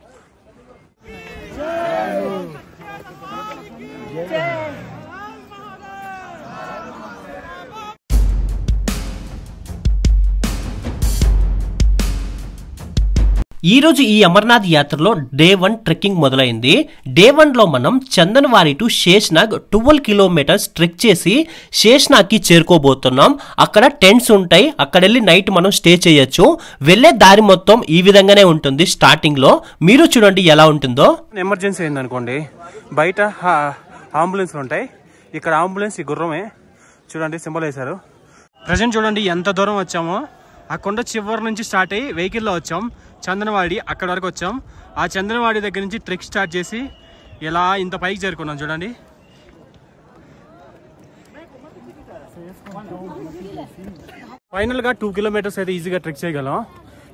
Speaker 1: ఈ రోజు ఈ అమర్నాథ్ యాత్రలో డే 1 ట్రెక్కింగ్ మొదలైంది. డే 1లో మనం చందనవాడి టు శేషనాగ్ 12 కిలోమీటర్స్ ట్రెక్ చేసి శేషనాగ్కి చేరుకోబోతున్నాం. అక్కడ టెంట్స్ ఉంటాయి, అక్కడ వెళ్ళి నైట్ మనం స్టే చేయొచ్చు. వెళ్లే దారి మొత్తం ఈ విధంగానే ఉంటుంది. స్టార్టింగ్ లో మీరు చూడండి ఎలా ఉంటుందో.
Speaker 3: ఎమర్జెన్సీ అయిందనుకోండి బయట అంబులెన్స్ ఉంటాయి. ఇక్కడ అంబులెన్స్ ఈ గుర్రమే చూడండి సింబల్ వేశారు. ప్రజెంట్ చూడండి ఎంత దూరం వచ్చామో. ఆ కొండ చివరి నుంచి స్టార్ట్ అయ్యి వెహికల్లో వచ్చాం. చందనవాడి అక్కడ వరకు వచ్చాం. ఆ చందనవాడి దగ్గర నుంచి ట్రెక్ స్టార్ట్ చేసి ఇలా ఇంత పైకి చేరుకున్నాం చూడండి. ఫైనల్గా 2 kilometers అయితే ఈజీగా ట్రెక్ చేయగలం.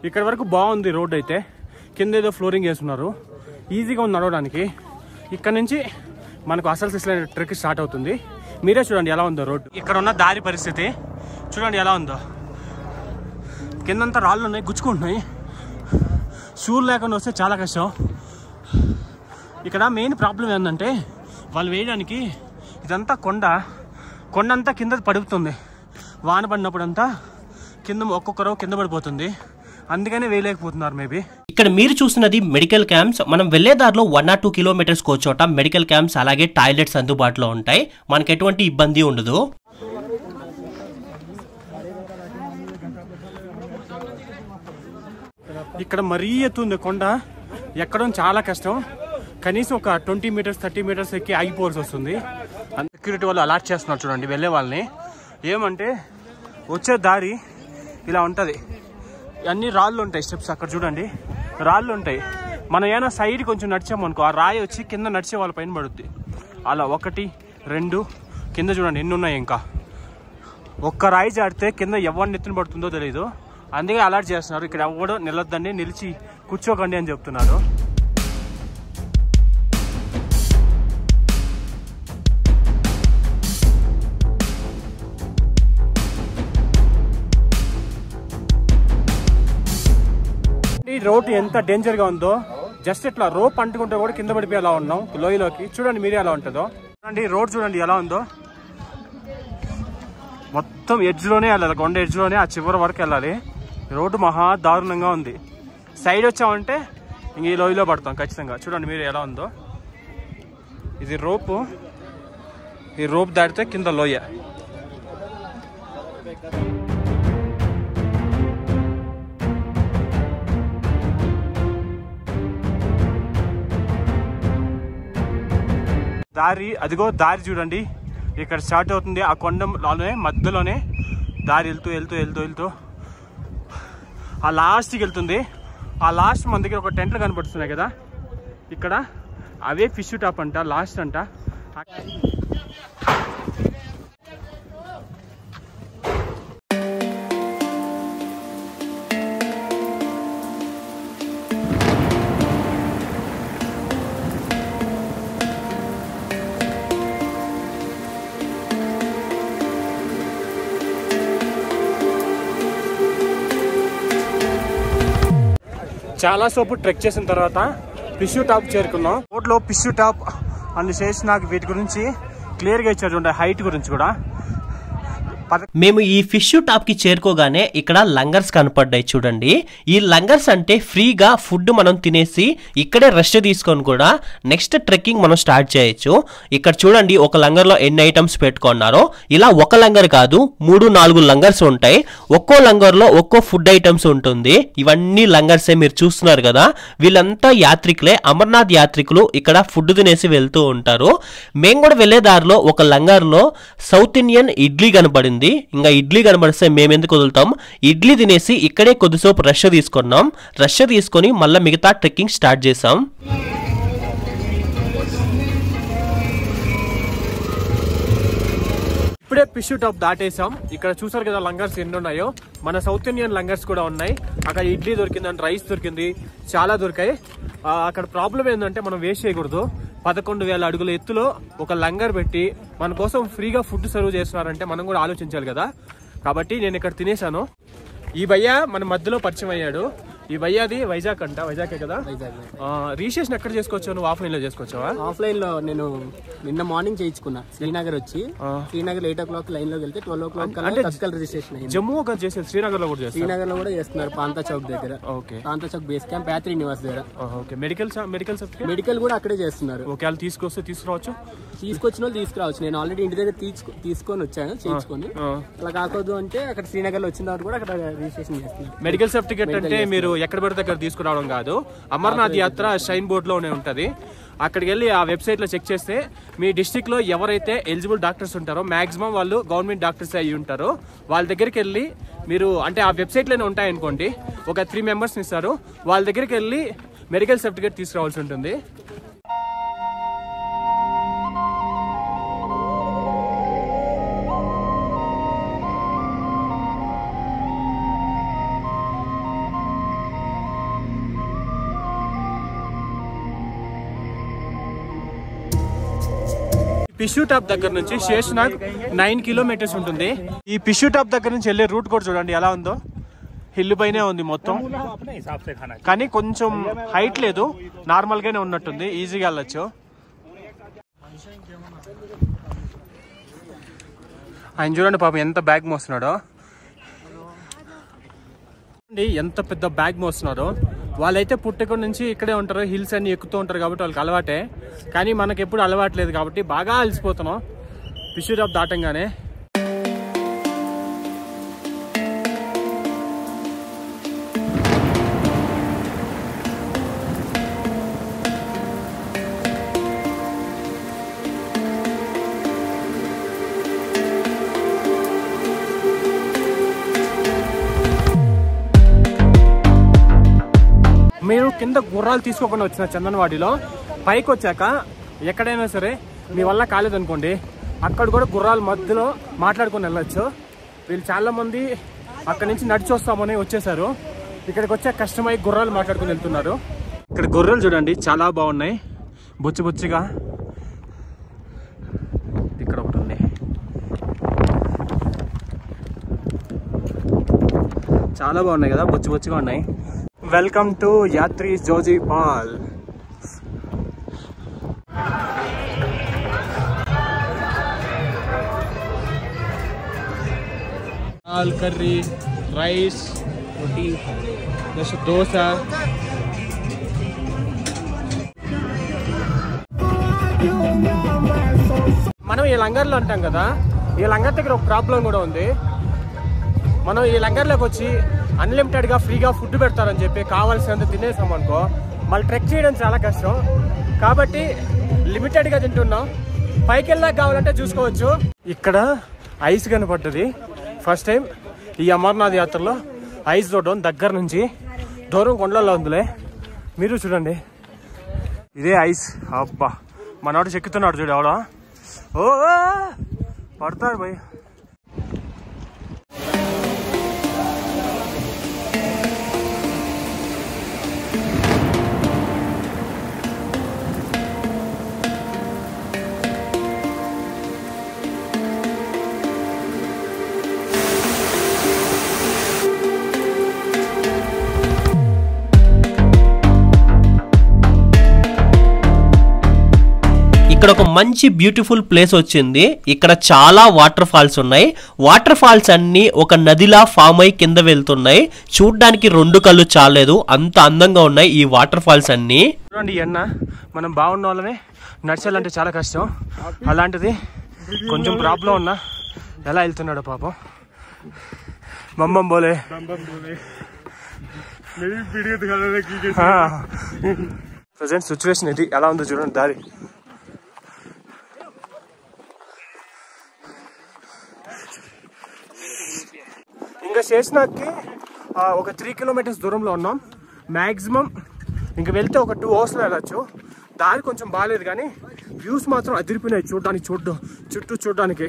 Speaker 3: ఇక్కడ వరకు బాగుంది రోడ్ అయితే. కింద ఏదో ఫ్లోరింగ్ వేస్తున్నారు, ఈజీగా ఉంది నడవడానికి. ఇక్కడ నుంచి మనకు అసలు సిస్లైన్ ట్రెక్ స్టార్ట్ అవుతుంది. మీరే చూడండి ఎలా ఉందో రోడ్. ఇక్కడ ఉన్న దారి పరిస్థితి చూడండి ఎలా ఉందో. కిందంతా రాళ్ళు ఉన్నాయి, గుచ్చుకుంటున్నాయి. షూర్ లేకుండా వస్తే చాలా కష్టం. ఇక్కడ మెయిన్ ప్రాబ్లం ఏంటంటే వాళ్ళు వేయడానికి ఇదంతా కొండ అంతా కింద పడుతుంది. వాన పడినప్పుడు అంతా కింద ఒక్కొక్కరు కింద పడిపోతుంది. అందుకనే వేయలేకపోతున్నారు మేబీ.
Speaker 1: ఇక్కడ మీరు చూస్తున్నది మెడికల్ క్యాంప్స్. మనం వెళ్లేదారిలో 1 or 2 కిలోమీటర్స్ చోట మెడికల్ క్యాంప్స్ అలాగే టాయిలెట్స్ అందుబాటులో ఉంటాయి. మనకు ఎటువంటి ఇబ్బంది ఉండదు.
Speaker 3: ఇక్కడ మరీ ఎత్తుంది కొండ, ఎక్కడం చాలా కష్టం. కనీసం ఒక 20 meters 30 meters ఎక్కి ఆగిపోవాల్సి వస్తుంది. సెక్యూరిటీ వాళ్ళు అలాట్ చేస్తున్నారు చూడండి వెళ్ళే వాళ్ళని. ఏమంటే వచ్చే దారి ఇలా ఉంటుంది, అన్ని రాళ్ళు ఉంటాయి, స్టెప్స్ అక్కడ చూడండి రాళ్ళు ఉంటాయి. మనం ఏమైనా సైడ్ కొంచెం నడిచామనుకో ఆ రాయి వచ్చి కింద నడిచే వాళ్ళ పైన పడుద్ది. అలా 1 2 కింద చూడండి ఎన్ని ఉన్నాయి. ఇంకా ఒక్క రాయి జాడితే కింద ఎవరిని ఎత్తున పడుతుందో తెలియదు. అందుకే అలర్ట్ చేస్తున్నారు, ఇక్కడ ఎవడో నిలొద్దండి, నిలిచి కూర్చోకండి అని చెప్తున్నారు. ఈ రోడ్ ఎంత డేంజర్ గా ఉందో, జస్ట్ ఇట్లా రోప్ అంటుకుంటే కూడా కింద పడిపోయి ఎలా ఉన్నాం లోయలోకి. చూడండి మీరే ఎలా ఉంటుందో. చూడండి రోడ్ చూడండి ఎలా ఉందో, మొత్తం ఎడ్జ్ లోనే వెళ్ళాలి, కొండ ఎడ్జ్ లోనే ఆ చివరి వరకు వెళ్ళాలి. రోడ్డు మహా దారుణంగా ఉంది. సైడ్ వచ్చామంటే ఇంక ఈ లోయలో పడతాం ఖచ్చితంగా. చూడండి మీరు ఎలా ఉందో. ఇది రోపు, ఈ రోప్ దాటితే కింద లోయ. దారి అదిగో దారి చూడండి ఇక్కడ స్టార్ట్ అవుతుంది. ఆ కొండలోనే మధ్యలోనే దారి వెళ్తూ వెళ్తూ వెళ్తూ వెళ్తూ ఆ లాస్ట్కి వెళ్తుంది. ఆ లాస్ట్ మన దగ్గర ఒక టెంట్లు కనపడుతున్నాయి కదా ఇక్కడ, అవే ఫిష్ టాప్ అంట, లాస్ట్ అంట. చాలా సేపు ట్రెక్ చేసిన తర్వాత పిష్యూ టాప్ చేరుకున్నాం. రోడ్లో పిష్యూ టాప్ అండ్ శేషనాగ్ వీటి గురించి క్లియర్గా ఇచ్చారు చూడండి, హైట్ గురించి కూడా.
Speaker 1: మేము ఈ ఫిష్ టాప్ కి చేరుకోగానే ఇక్కడ లంగర్స్ కనపడ్డాయి చూడండి. ఈ లంగర్స్ అంటే ఫ్రీగా ఫుడ్ మనం తినేసి ఇక్కడే రెస్ట్ తీసుకొని కూడా నెక్స్ట్ ట్రెక్కింగ్ మనం స్టార్ట్ చేయొచ్చు. ఇక్కడ చూడండి ఒక లంగర్ లో ఎన్ని ఐటమ్స్ పెట్టుకున్నారో. ఇలా ఒక లంగర్ కాదు 3-4 లంగర్స్ ఉంటాయి. ఒక్కో లంగర్ లో ఒక్కో ఫుడ్ ఐటమ్స్ ఉంటుంది. ఇవన్నీ లంగర్సే మీరు చూస్తున్నారు కదా. వీళ్ళంతా యాత్రికులే, అమర్నాథ్ యాత్రికులు. ఇక్కడ ఫుడ్ తినేసి వెళ్తూ ఉంటారు. మేము కూడా వెళ్లే దారిలో ఒక లంగర్ లో సౌత్ ఇండియన్ ఇడ్లీ కనపడింది. ఇంకా ఇడ్లీ కనబడిస్తే మేము ఎందుకు వదులుతాం. ఇడ్లీ తినేసి ఇక్కడే కొద్దిసేపు రెస్ట్ తీసుకున్నాం. రెస్ట్ తీసుకొని మళ్ళీ మిగతా ట్రెక్కింగ్ స్టార్ట్ చేసాం.
Speaker 3: ఇప్పుడే పిష్యూ టాప్ దాటేసాం. ఇక్కడ చూసారు కదా లంగర్స్ ఎన్ని ఉన్నాయో. మన సౌత్ ఇండియన్ లంగర్స్ కూడా ఉన్నాయి. అక్కడ ఇడ్లీ దొరికిందంటే, రైస్ దొరికింది, చాలా దొరికాయి. అక్కడ ప్రాబ్లం ఏంటంటే మనం వేస్ట్ చేయకూడదు. 11,000 అడుగుల ఎత్తులో ఒక లంగర్ పెట్టి మన కోసం ఫ్రీగా ఫుడ్ సర్వ్ చేస్తున్నారంటే మనం కూడా ఆలోచించాలి కదా. కాబట్టి నేను ఇక్కడ తినేసాను. ఈ భయ్య మన మధ్యలో పరిచయం అయ్యాడు. ఈ భయ్యాది వైజాగ్ అంట, వైజాగే కదా. రిజిస్ట్రేషన్ ఎక్కడ చేసుకోవచ్చు? నువ్వు ఆఫ్లైన్ లో చేసుకోవచ్చావా?
Speaker 5: ఆఫ్లైన్ లో నేను నిన్న మార్నింగ్ చేయించుకున్నా. శ్రీనగర్ వచ్చి శ్రీనగర్ 8 o'clock లైన్ లోకి వెళ్తే 12 o'clock అంటే తత్కాల్ రిజిస్ట్రేషన్ అయింది.
Speaker 3: జమ్మూ ఒక చేసేది, శ్రీనగర్ లో కూడా చేస్తారు.
Speaker 5: శ్రీనగర్ లో కూడా చేస్తున్నారు, పాంతా చౌక్ దగ్గర.
Speaker 3: Okay,
Speaker 5: Pantha Chowk base camp, Yatri Niwas దగ్గర.
Speaker 3: ఓకే, మెడికల్ సర్టిఫికేట్
Speaker 5: మెడికల్ కూడా అక్కడే చేస్తున్నారు.
Speaker 3: ఓకే, వాళ్ళు తీసుకురావచ్చు.
Speaker 5: తీసుకొచ్చిన వాళ్ళు తీసుకురావచ్చు. నేను ఆల్రెడీ ఇంటి దగ్గర తీసుకొని వచ్చాను చేయించుకొని. అలా కాకూడదు అంటే అక్కడ శ్రీనగర్ లో వచ్చిన తర్వాత కూడా అక్కడ రిజిస్ట్రేషన్ చేస్తున్నారు.
Speaker 3: మెడికల్ సర్టిఫికేట్ అంటే మీరు ఎక్కడ పడితే అక్కడ తీసుకురావడం కాదు. అమర్నాథ్ యాత్ర షైన్ బోర్డ్ లోనే ఉంటది. అక్కడికి వెళ్ళి ఆ వెబ్సైట్ లో చెక్ చేస్తే మీ డిస్ట్రిక్ట్ లో ఎవరైతే ఎలిజిబుల్ డాక్టర్స్ ఉంటారో మాక్సిమం వాళ్ళు గవర్నమెంట్ డాక్టర్స్ అయ్యి ఉంటారో వాళ్ళ దగ్గరికి వెళ్ళి మీరు, అంటే ఆ వెబ్సైట్ లోనే ఉంటాయనుకోండి, ఒక 3 members ఇస్తారు. వాళ్ళ దగ్గరికి వెళ్ళి మెడికల్ సర్టిఫికేట్ తీసుకురావాల్సి ఉంటుంది. పిష్యూ టాప్ దగ్గర నుంచి శేషనాగ్ 9 kilometers ఉంటుంది. ఈ పిష్యూ టాప్ దగ్గర నుంచి వెళ్ళే రూట్ కూడా చూడండి ఎలా ఉందో. హిల్ పైనే ఉంది మొత్తం, కానీ కొంచెం హైట్ లేదు, నార్మల్ గానే ఉన్నట్టుంది. ఈజీగా వెళ్ళొచ్చు. ఆయన చూడండి పాపం ఎంత బ్యాగ్ మోస్తున్నాడో. ఎంత పెద్ద బ్యాగ్ మోస్తున్నాడో. వాళ్ళైతే పుట్టక నుంచి ఇక్కడే ఉంటారు, హిల్స్ అన్ని ఎక్కుతూ ఉంటారు కాబట్టి వాళ్ళకి అలవాటే. కానీ మనకి ఎప్పుడు అలవాట్లేదు కాబట్టి బాగా అలసిపోతున్నాం ఫిష్ డ్రాప్ దాటంగానే. మీరు కింద గుర్రాలు తీసుకోకుండా వచ్చిన చందనవాడిలో పైకి వచ్చాక ఎక్కడైనా సరే మీ వల్ల కాలేదనుకోండి, అక్కడ కూడా గుర్రాల మధ్యలో మాట్లాడుకొని వెళ్ళొచ్చు. వీళ్ళు చాలా మంది అక్కడి నుంచి నడిచి వస్తామని వచ్చేసారు. ఇక్కడికి వచ్చే కష్టమై గుర్రాలు మాట్లాడుకొని వెళ్తున్నారు. ఇక్కడ గొర్రెలు చూడండి చాలా బాగున్నాయి, బొచ్చి బొచ్చిగా. ఇక్కడ ఒకటి ఉంది, చాలా బాగున్నాయి కదా, బొచ్చి బొచ్చిగా ఉన్నాయి. Welcome to Yatri Joji Pal. Dal curry, rice, roti, dosa. మనం ఈ లంగర్లో అంటాం కదా, ఈ లంగర్ దగ్గర ఒక ప్రాబ్లం కూడా ఉంది. మనం ఈ లంగర్లోకి వచ్చి అన్లిమిటెడ్గా ఫ్రీగా ఫుడ్ పెడతారని చెప్పి కావాల్సినంత తినేసాం అనుకో, మళ్ళీ ట్రెక్ చేయడం చాలా కష్టం. కాబట్టి లిమిటెడ్గా తింటున్నాం. పైకి వెళ్ళాక కావాలంటే చూసుకోవచ్చు. ఇక్కడ ఐస్ కనపడ్డది ఫస్ట్ టైం ఈ అమర్నాథ్ యాత్రలో. ఐస్ చూడడం దగ్గర నుంచి, దూరం కొండల్లో ఉందిలే. మీరు చూడండి, ఇదే ఐస్. అబ్బా మనోడు చెక్కుతున్నాడు చూడు, ఎవడో ఓ పడతాడు భయ్.
Speaker 1: ఇక్కడ ఒక మంచి బ్యూటిఫుల్ ప్లేస్ వచ్చింది. ఇక్కడ చాలా వాటర్ ఫాల్స్ ఉన్నాయి. వాటర్ ఫాల్స్ అన్ని ఒక నదిలా ఫామ్ అయి కింద వెళ్తున్నాయి. చూడ్డానికి రెండు కళ్ళు చాలేదు, అంత అందంగా ఉన్నాయి ఈ వాటర్ ఫాల్స్ అన్ని.
Speaker 3: చూడండి అన్న, మనం బాగున్న వాళ్ళమే నడిచాలంటే చాలా కష్టం. అలాంటిది కొంచెం ప్రాబ్లం ఉన్నా ఎలా వెళ్తున్నాడు పాపం. బొమ్మం బోలే ప్రజెంట్ సిచ్యువేషన్ ఇది ఎలా ఉందో చూడండి. దారి ఇంకా శేషనాగ్కి ఒక 3 కిలోమీటర్స్ దూరంలో ఉన్నాం. మ్యాక్సిమం ఇంకా వెళ్తే ఒక 2 అవర్స్లో వెళ్ళచ్చు. దారి కొంచెం బాగాలేదు కానీ వ్యూస్ మాత్రం అదిరిపోయినాయి చూడడానికి, చుట్టూ చూడడానికి.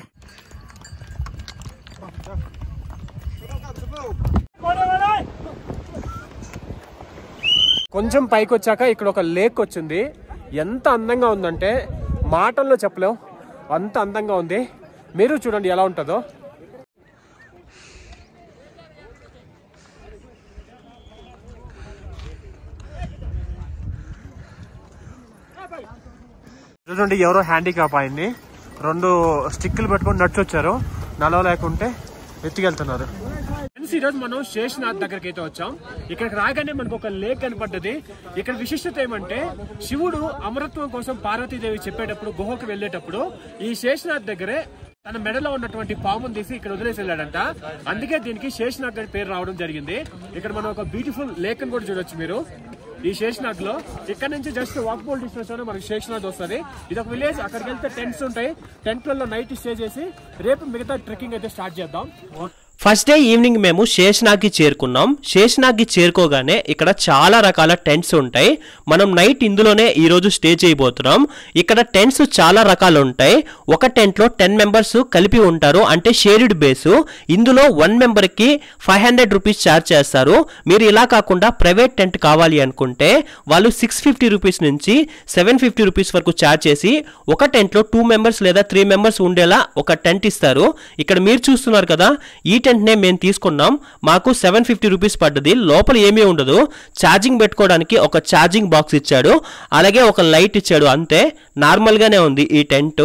Speaker 3: కొంచెం పైకి వచ్చాక ఇక్కడ ఒక లేక్ వచ్చింది. ఎంత అందంగా ఉందంటే మాటల్లో చెప్పలేం, అంత అందంగా ఉంది. మీరు చూడండి ఎలా ఉంటుందో. చూడండి ఎవరో హ్యాండిక్యాప్ అయింది, 2 స్టిక్లు పెట్టుకొని నడిచొచ్చారు, నడవలేకుంటే ఎత్తుకెళ్తున్నారు. ఈరోజు మనం శేషనాథ్ దగ్గరికి అయితే వచ్చాం. ఇక్కడికి రాగానే మనకు ఒక లేక్ కనపడ్డది. ఇక్కడ విశిష్టత ఏమంటే శివుడు అమరత్వం కోసం పార్వతీదేవి చెప్పేటప్పుడు గుహకు వెళ్ళేటప్పుడు ఈ శేషనాథ్ దగ్గరే తన మెడలో ఉన్నటువంటి పామును తీసి ఇక్కడ వదిలేసి వెళ్ళాడంట. అందుకే దీనికి శేషనాథ్ గారి పేరు రావడం జరిగింది. ఇక్కడ మనం ఒక బ్యూటిఫుల్ లేక్ అని కూడా చూడొచ్చు మీరు ఈ శేషనాథ్ లో. ఇక్కడ నుంచి జస్ట్ వాకబుల్ డిస్టెన్స్ లో మనకి శేషనాథ్ వస్తుంది. ఇది ఒక విలేజ్. అక్కడికి వెళ్తే టెంట్స్ ఉంటాయి. టెంట్లలో నైట్ స్టే చేసి రేపు మిగతా ట్రెక్కింగ్ అయితే స్టార్ట్ చేద్దాం.
Speaker 1: ఫస్ట్ డే ఈవినింగ్ మేము శేషనాగ్కి చేరుకున్నాం. శేషనాగ్కి చేరుకోగానే ఇక్కడ చాలా రకాల టెంట్స్ ఉంటాయి. మనం నైట్ ఇందులోనే ఈరోజు స్టే చేయబోతున్నాం. ఇక్కడ టెంట్స్ చాలా రకాలు ఉంటాయి. ఒక టెంట్లో 10 మెంబర్స్ కలిపి ఉంటారు, అంటే షేర్డ్ బేసు. ఇందులో 1 మెంబర్కి 500 రూపీస్ ఛార్జ్ చేస్తారు. మీరు ఇలా కాకుండా ప్రైవేట్ టెంట్ కావాలి అనుకుంటే వాళ్ళు 650 రూపీస్ నుంచి 750 రూపీస్ వరకు ఛార్జ్ చేసి ఒక టెంట్లో 2 మెంబర్స్ లేదా 3 మెంబర్స్ ఉండేలా ఒక టెంట్ ఇస్తారు. ఇక్కడ మీరు చూస్తున్నారు కదా, ఈ టెంట్నే మేము తీసుకున్నాం. మాకు 750 రూపీస్ పడ్డది. లోపల ఏమీ ఉండదు, ఛార్జింగ్ పెట్టుకోవడానికి ఒక ఛార్జింగ్ బాక్స్ ఇచ్చాడు, అలాగే ఒక లైట్ ఇచ్చాడు, అంతే. నార్మల్గానే ఉంది ఈ టెంట్.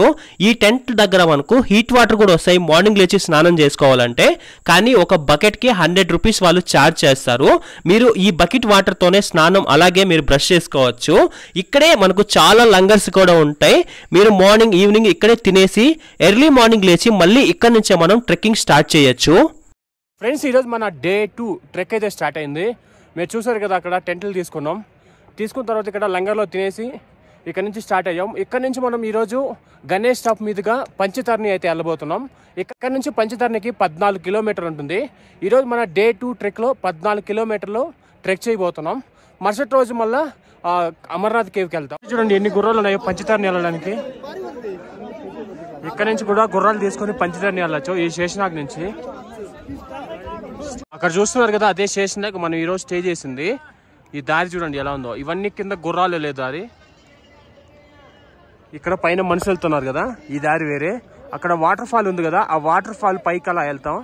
Speaker 1: ఈ టెంట్ దగ్గర మనకు హీట్ వాటర్ కూడా వస్తాయి మార్నింగ్ లేచి స్నానం చేసుకోవాలంటే. కానీ ఒక బకెట్కి 100 రూపీస్ వాళ్ళు ఛార్జ్ చేస్తారు. మీరు ఈ బకెట్ వాటర్తోనే స్నానం అలాగే మీరు బ్రష్ చేసుకోవచ్చు. ఇక్కడే మనకు చాలా లంగర్స్ కూడా ఉంటాయి. మీరు మార్నింగ్ ఈవినింగ్ ఇక్కడే తినేసి ఎర్లీ మార్నింగ్ లేచి మళ్ళీ ఇక్కడ నుంచే మనం ట్రెక్కింగ్ స్టార్ట్ చేయొచ్చు.
Speaker 2: ఫ్రెండ్స్, ఈరోజు మన డే 2 ట్రెక్ అయితే స్టార్ట్ అయింది. మీరు చూసారు కదా, అక్కడ టెంట్లు తీసుకున్నాం. తీసుకున్న తర్వాత ఇక్కడ లంగర్లో తినేసి ఇక్కడ నుంచి స్టార్ట్ అయ్యాం. ఇక్కడ నుంచి మనం ఈరోజు గణేష్ టాప్ మీదుగా పంచతర్ని అయితే వెళ్ళబోతున్నాం. ఇక్కడ నుంచి పంచతర్నికి 14 కిలోమీటర్లు ఉంటుంది. ఈరోజు మన డే 2 ట్రెక్లో 14 కిలోమీటర్లు ట్రెక్ చేయబోతున్నాం. మరుసటి రోజు మళ్ళీ అమర్నాథ్ కేవ్కి వెళ్తాం. చూడండి ఎన్ని గుర్రాలు ఉన్నాయో పంచతర్ని వెళ్ళడానికి. ఇక్కడ నుంచి కూడా గుర్రాలు తీసుకొని పంచతర్ని వెళ్ళచ్చు ఈ శేషనాగ్ నుంచి. అక్కడ చూస్తున్నారు కదా, అదే శేషనాగ్ మనం ఈరోజు స్టే చేసింది. ఈ దారి చూడండి ఎలా ఉందో. ఇవన్నీ కింద గుర్రాలు వెళ్ళే దారి. ఇక్కడ పైన మనుషులు వెళ్తున్నారు కదా, ఈ దారి వేరే. అక్కడ వాటర్ ఫాల్ ఉంది కదా, ఆ వాటర్ ఫాల్ పైకి అలా వెళ్తాం.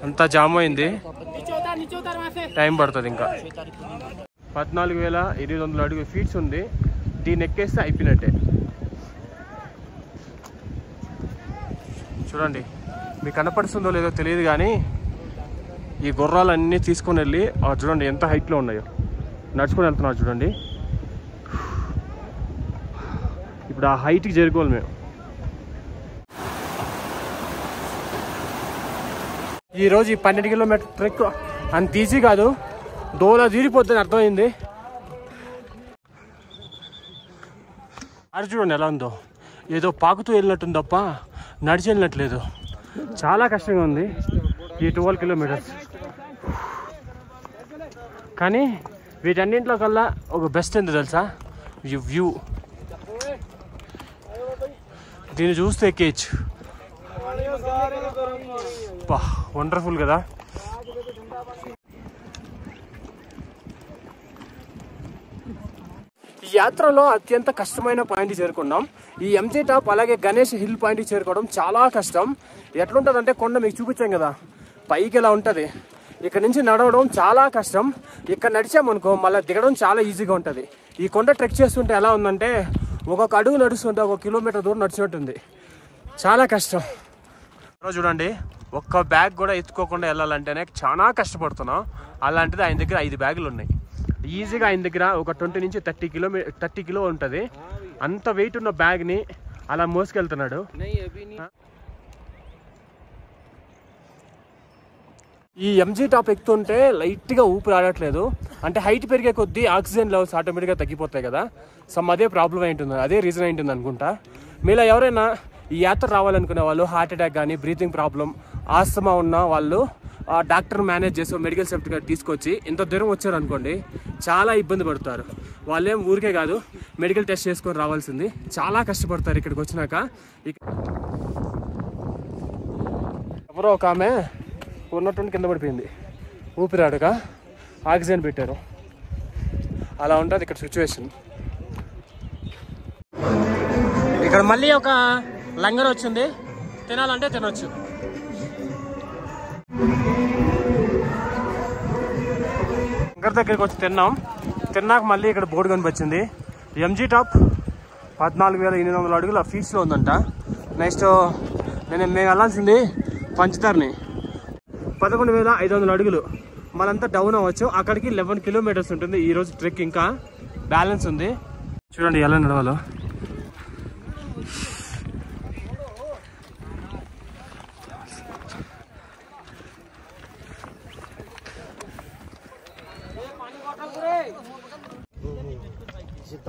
Speaker 2: అంతా జామ్ అయింది, టైం పడుతుంది. ఇంకా 14,800 అడుగు ఫీట్స్ ఉంది. దీన్ని ఎక్కేస్తే అయిపోయినట్టే. చూడండి, మీకు కనపడుతుందో లేదో తెలియదు కానీ ఈ గుర్రాలన్నీ తీసుకొని వెళ్ళి చూడండి ఎంత హైట్లో ఉన్నాయో. నడుచుకొని వెళ్తున్నారు చూడండి. ఇప్పుడు ఆ హైట్కి చేరుకోవాలి మేము. ఈరోజు ఈ 12 కిలోమీటర్ ట్రెక్ అంత ఈజీ కాదు, దోలా తీరిపోద్దని అర్థమైంది. అది చూడండి ఎలా ఉందో, ఏదో పాకుతూ వెళ్ళినట్టుంది తప్ప నడిచి వెళ్ళినట్లేదు. చాలా కష్టంగా ఉంది ఈ 12 కిలోమీటర్స్. కానీ వీటన్నింటిలో కల్లా ఒక బెస్ట్ ఎంత తెలుసా, ఈ వ్యూ. దీన్ని చూస్తే ఎక్కేయచ్చు. వండర్ఫుల్ కదా. ఈ యాత్రలో అత్యంత కష్టమైన పాయింట్ చేరుకున్నాం. ఈ ఎంజీ టాప్ అలాగే గణేష్ హిల్ పాయింట్ చేరుకోవడం చాలా కష్టం. ఎట్లుంటుంది అంటే, కొండ మీకు చూపించాం కదా పైకి ఎలా ఉంటుంది. ఇక్కడ నుంచి నడవడం చాలా కష్టం. ఇక్కడ నడిచామనుకో మళ్ళీ దిగడం చాలా ఈజీగా ఉంటుంది. ఈ కొండ ట్రెక్ చేస్తుంటే ఎలా ఉందంటే, ఒక్కొక్క అడుగు నడుస్తుంటే 1 కిలోమీటర్ దూరం నడిచినట్టుంది. చాలా కష్టం. చూడండి, ఒక్క బ్యాగ్ కూడా ఎత్తుకోకుండా వెళ్ళాలంటేనే చాలా కష్టపడుతున్నాం. అలాంటిది ఆయన దగ్గర 5 బ్యాగులు ఉన్నాయి. ఈజీగా ఆయన దగ్గర ఒక 20 నుంచి 30 కిలో ఉంటుంది. అంత వెయిట్ ఉన్న బ్యాగ్ని అలా మోసుకెళ్తున్నాడు. ఈ ఎంజీ టాప్ ఎక్కుతుంటే లైట్గా ఊపిరి ఆడట్లేదు. అంటే హైట్ పెరిగే కొద్దీ ఆక్సిజన్ లెవెల్స్ ఆటోమేటిక్గా తగ్గిపోతాయి కదా. అదే ప్రాబ్లం అయింటుంది, అదే రీజన్ అయింటుంది అనుకుంటా. మీలో ఎవరైనా ఈ యాత్ర రావాలనుకునే వాళ్ళు, హార్ట్ అటాక్ కానీ బ్రీతింగ్ ప్రాబ్లం, ఆస్తమా ఉన్న వాళ్ళు డాక్టర్ మేనేజ్ చేసి మెడికల్ సర్టిఫికేట్ తీసుకొచ్చి ఇంత దూరం వచ్చారు అనుకోండి, చాలా ఇబ్బంది పడతారు. వాళ్ళేం ఊరికే కాదు, మెడికల్ టెస్ట్ చేసుకొని రావాల్సింది. చాలా కష్టపడతారు ఇక్కడికి వచ్చినాక. ఎవరో ఒక ఆమె ఉన్నట్టుండి కింద పడిపోయింది, ఊపిరాడక ఆక్సిజన్ పెట్టారు. అలా ఉంటుంది ఇక్కడ సిచ్యువేషన్. ఇక్కడ మళ్ళీ ఒక లంగర్ వచ్చింది, తినాలంటే తినొచ్చు. లంగర్ దగ్గరికి వచ్చి తిన్నాక మళ్ళీ ఇక్కడ బోర్డు కనిపించింది. ఎంజీ టాప్ 14,800 అడుగుల ఫీట్స్లో ఉందంట. నెక్స్ట్ మేము వెళ్ళాల్సింది పంచతర్ని 11,500 అడుగులు. మనంతా డౌన్ అవ్వచ్చు. అక్కడికి 11 కిలోమీటర్స్ ఉంటుంది ఈరోజు ట్రెక్. ఇంకా బ్యాలెన్స్ ఉంది. చూడండి ఎలా నడవాలో.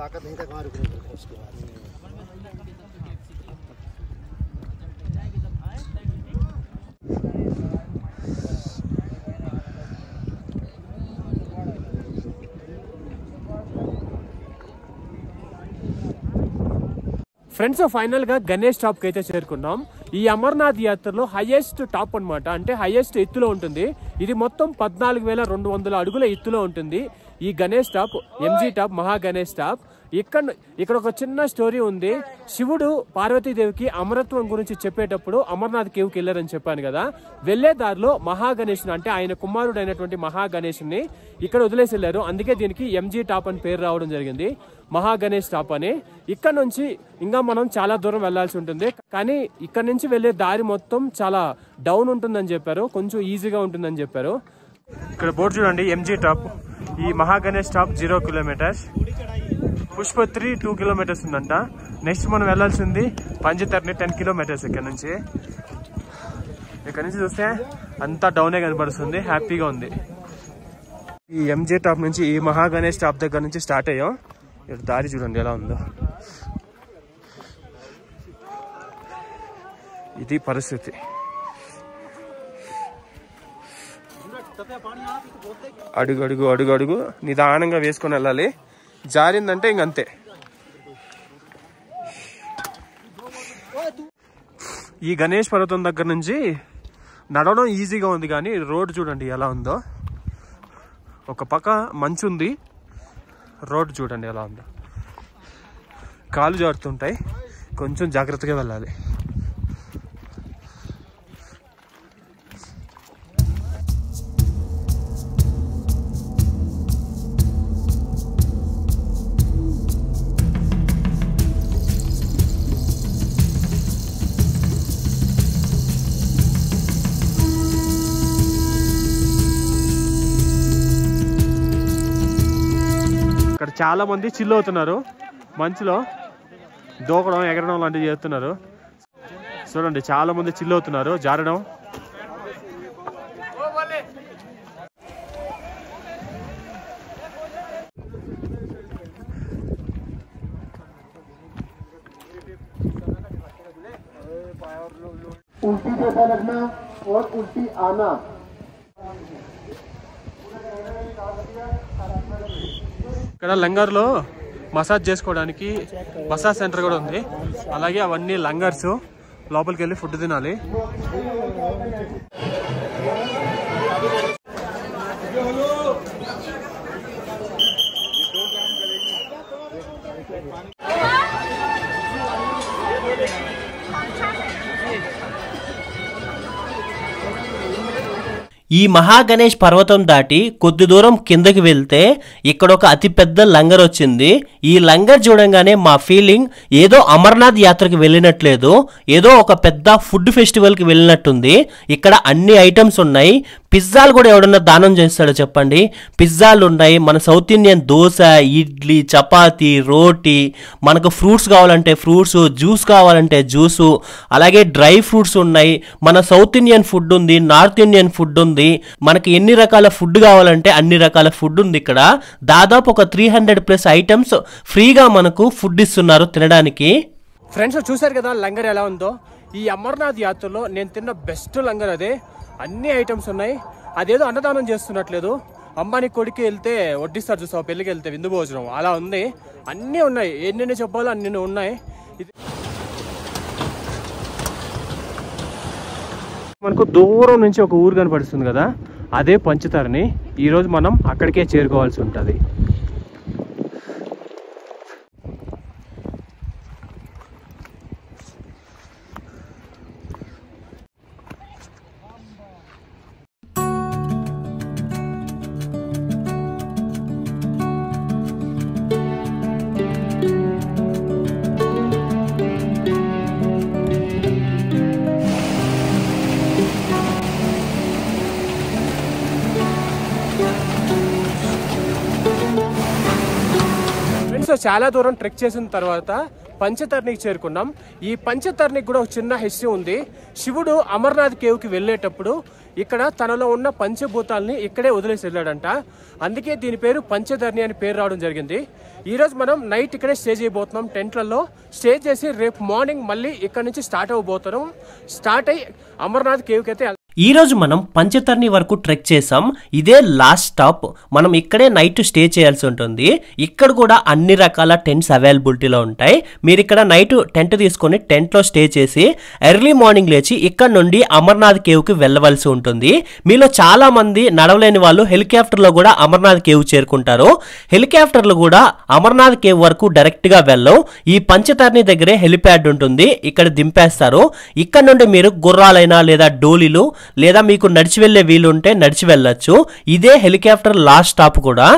Speaker 6: ताकत नहीं था कहाँ रुकने की उसके बाद।
Speaker 2: ఫ్రెండ్స్, ఫైనల్ గా గణేష్ టాప్ కి అయితే చేరుకున్నాం. ఈ అమర్నాథ్ యాత్రలో హైయెస్ట్ టాప్ అన్నమాట, అంటే హైయెస్ట్ ఎత్తులో ఉంటుంది. ఇది మొత్తం 14,200 అడుగుల ఎత్తులో ఉంటుంది ఈ గణేష్ టాప్, ఎంజీ టాప్, మహా గణేష్ టాప్. ఇక్కడ ఒక చిన్న స్టోరీ ఉంది. శివుడు పార్వతీదేవికి అమరత్వం గురించి చెప్పేటప్పుడు అమర్నాథ్ కేవ్కి వెళ్ళారని చెప్పాను కదా. వెళ్లే దారిలో మహాగణేశుని అంటే ఆయన కుమారుడు అయినటువంటి మహాగణేశుని ఇక్కడ వదిలేసి వెళ్ళారు. అందుకే దీనికి ఎంజీ టాప్ అని పేరు రావడం జరిగింది, మహాగణేష్ టాప్ అని. ఇక్కడ నుంచి ఇంకా మనం చాలా దూరం వెళ్లాల్సి ఉంటుంది, కానీ ఇక్కడ నుంచి వెళ్లే దారి మొత్తం చాలా డౌన్ ఉంటుందని చెప్పారు, కొంచెం ఈజీగా ఉంటుందని చెప్పారు. ఇక్కడ బోర్డు చూడండి, ఎంజీ టాప్. ఈ మహాగణేష్ టాప్ 0 కిలోమీటర్స్, పుష్పత్రి 2 కిలోమీటర్స్ ఉందంట. నెక్స్ట్ మనం వెళ్లాల్సింది పంచతర్ని 10 కిలోమీటర్స్. ఇక్కడ నుంచి చూస్తే అంతా డౌనే కనబడుతుంది, హ్యాపీగా ఉంది. ఈ ఎంజీ టాప్ నుంచి ఈ మహాగణేష్ టాప్ దగ్గర నుంచి స్టార్ట్ అయ్యాం. ఇక్కడ దారి చూడండి ఎలా ఉందో, ఇది పరిస్థితి. అడుగు అడుగు అడుగు అడుగు నిదానంగా వేసుకొని వెళ్ళాలి, జారిందంటే ఇంకంతే. ఈ గణేష్ పర్వతం దగ్గర నుంచి నడవడం ఈజీగా ఉంది, కానీ రోడ్ చూడండి ఎలా ఉందో. ఒక పక్క మంచు ఉంది, రోడ్ చూడండి ఎలా ఉందో, కాళ్ళు జారుతుంటాయి, కొంచెం జాగ్రత్తగా వెళ్ళాలి. ఇక్కడ చాలా మంది చిల్ అవుతున్నారు, మంచులో దూకడం ఎగరడం లాంటివి చేస్తున్నారు. చూడండి చాలా మంది చిల్ అవుతున్నారు, జారడం.
Speaker 6: उल्टी जैसा लगना और उल्टी आना।
Speaker 2: ఇక్కడ లంగర్లో మసాజ్ చేసుకోవడానికి మసాజ్ సెంటర్ కూడా ఉంది. అలాగే అవన్నీ లంగర్స్, లోపలికి వెళ్ళి ఫుడ్ తినాలి.
Speaker 1: ఈ మహాగణేష్ పర్వతం దాటి కొద్ది దూరం కిందకి వెళ్తే ఇక్కడ ఒక అతిపెద్ద లంగర్ వచ్చింది. ఈ లంగర్ చూడంగానే మా ఫీలింగ్ ఏదో అమర్నాథ్ యాత్రకి వెళ్ళినట్లేదు, ఏదో ఒక పెద్ద ఫుడ్ ఫెస్టివల్కి వెళ్ళినట్టుంది. ఇక్కడ అన్ని ఐటమ్స్ ఉన్నాయి. పిజ్జాలు కూడా ఎవడన్నా దానం చేస్తాడో చెప్పండి. పిజ్జాలు ఉన్నాయి, మన సౌత్ ఇండియన్ దోశ, ఇడ్లీ, చపాతీ, రోటీ, మనకు ఫ్రూట్స్ కావాలంటే ఫ్రూట్స్, జ్యూస్ కావాలంటే జ్యూసు, అలాగే డ్రై ఫ్రూట్స్ ఉన్నాయి. మన సౌత్ ఇండియన్ ఫుడ్ ఉంది, నార్త్ ఇండియన్ ఫుడ్ ఉంది. మనకి ఎన్ని రకాల ఫుడ్ కావాలంటే అన్ని రకాల ఫుడ్ ఉంది. ఇక్కడ దాదాపు ఒక 300+ ఐటమ్స్ ఫ్రీగా మనకు ఫుడ్ ఇస్తున్నారు తినడానికి.
Speaker 2: ఫ్రెండ్స్ చూసారు కదా లంగర్ ఎలా ఉందో. ఈ అమర్నాథ్ యాత్రలో నేను తిన్న బెస్ట్ లంగర్ అదే. అన్ని ఐటమ్స్ ఉన్నాయి, అదేదో అన్నదానం చేస్తున్నట్లేదు. అంబానీ కొడుకు వెళ్తే వడ్డిస్తారు చూసావు, పెళ్ళికి వెళ్తే విందు భోజనం, అలా ఉంది. అన్నీ ఉన్నాయి, ఎన్ని చెప్పాలో అన్ని ఉన్నాయి. మనకు దూరం నుంచి ఒక ఊరు కనపడుతుంది కదా, అదే పంచతర్ని. ఈరోజు మనం అక్కడికే చేరుకోవాల్సి ఉంటుంది. చాలా దూరం ట్రెక్ చేసిన తర్వాత పంచతర్నికి చేరుకున్నాం. ఈ పంచతర్నికి కూడా ఒక చిన్న హిస్టరీ ఉంది. శివుడు అమర్నాథ్ కేవ్కి వెళ్ళేటప్పుడు ఇక్కడ తనలో ఉన్న పంచభూతాలని ఇక్కడే వదిలేసి వెళ్ళాడంట. అందుకే దీని పేరు పంచధర్ని అని పేరు రావడం జరిగింది. ఈరోజు మనం నైట్ ఇక్కడే స్టే చేయబోతున్నాం, టెంట్లలో స్టే చేసి రేపు మార్నింగ్ మళ్ళీ ఇక్కడ నుంచి స్టార్ట్ అవ్వబోతున్నాం. స్టార్ట్ అయ్యి అమర్నాథ్ కేవ్కి అయితే
Speaker 1: ఈ రోజు మనం పంచతర్ని వరకు ట్రెక్ చేసాం. ఇదే లాస్ట్ స్టాప్. మనం ఇక్కడే నైట్ స్టే చేయాల్సి ఉంటుంది. ఇక్కడ కూడా అన్ని రకాల టెంట్స్ అవైలబిలిటీలో ఉంటాయి. మీరు ఇక్కడ నైట్ టెంట్ తీసుకొని టెంట్లో స్టే చేసి ఎర్లీ మార్నింగ్ లేచి ఇక్కడ నుండి అమర్నాథ్ కేవ్కి వెళ్ళవలసి ఉంటుంది. మీలో చాలా మంది నడవలేని వాళ్ళు హెలికాప్టర్లో కూడా అమర్నాథ్ కేవ్ చేరుకుంటారు. హెలికాప్టర్లు కూడా అమర్నాథ్ కేవ్ వరకు డైరెక్ట్గా వెళ్ళవు. ఈ పంచతర్ని దగ్గరే హెలిప్యాడ్ ఉంటుంది. ఇక్కడ దింపేస్తారు. ఇక్కడ నుండి మీరు గుర్రాలైనా లేదా డోలీలు లేదా మీకు నడిచి వెళ్లే వీలు ఉంటే నడిచి వెళ్ళొచ్చు. ఇదే హెలికాప్టర్ లాస్ట్ స్టాప్ కూడా.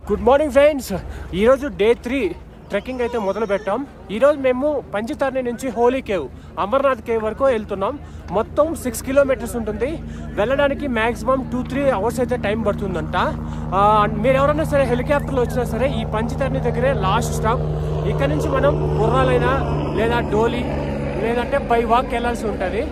Speaker 2: గుడ్ మార్నింగ్ ఫ్రెండ్స్, ఈరోజు డే 3 ట్రెక్కింగ్ అయితే మొదలు పెట్టాం. ఈరోజు మేము పంచతర్ని నుంచి హోలీ కేవ్ అమర్నాథ్ కేవ్ వరకు వెళ్తున్నాం. మొత్తం 6 కిలోమీటర్స్ ఉంటుంది. వెళ్ళడానికి మ్యాక్సిమం 2-3 అవర్స్ అయితే టైం పడుతుందంట. మీరు ఎవరైనా సరే హెలికాప్టర్లో వచ్చినా సరే ఈ పంచతర్ని దగ్గరే లాస్ట్ స్టాప్. ఇక్కడ నుంచి మనం గుర్రాలైనా లేదా డోలీ లేదంటే బై వాక్ వెళ్ళాల్సి ఉంటుంది.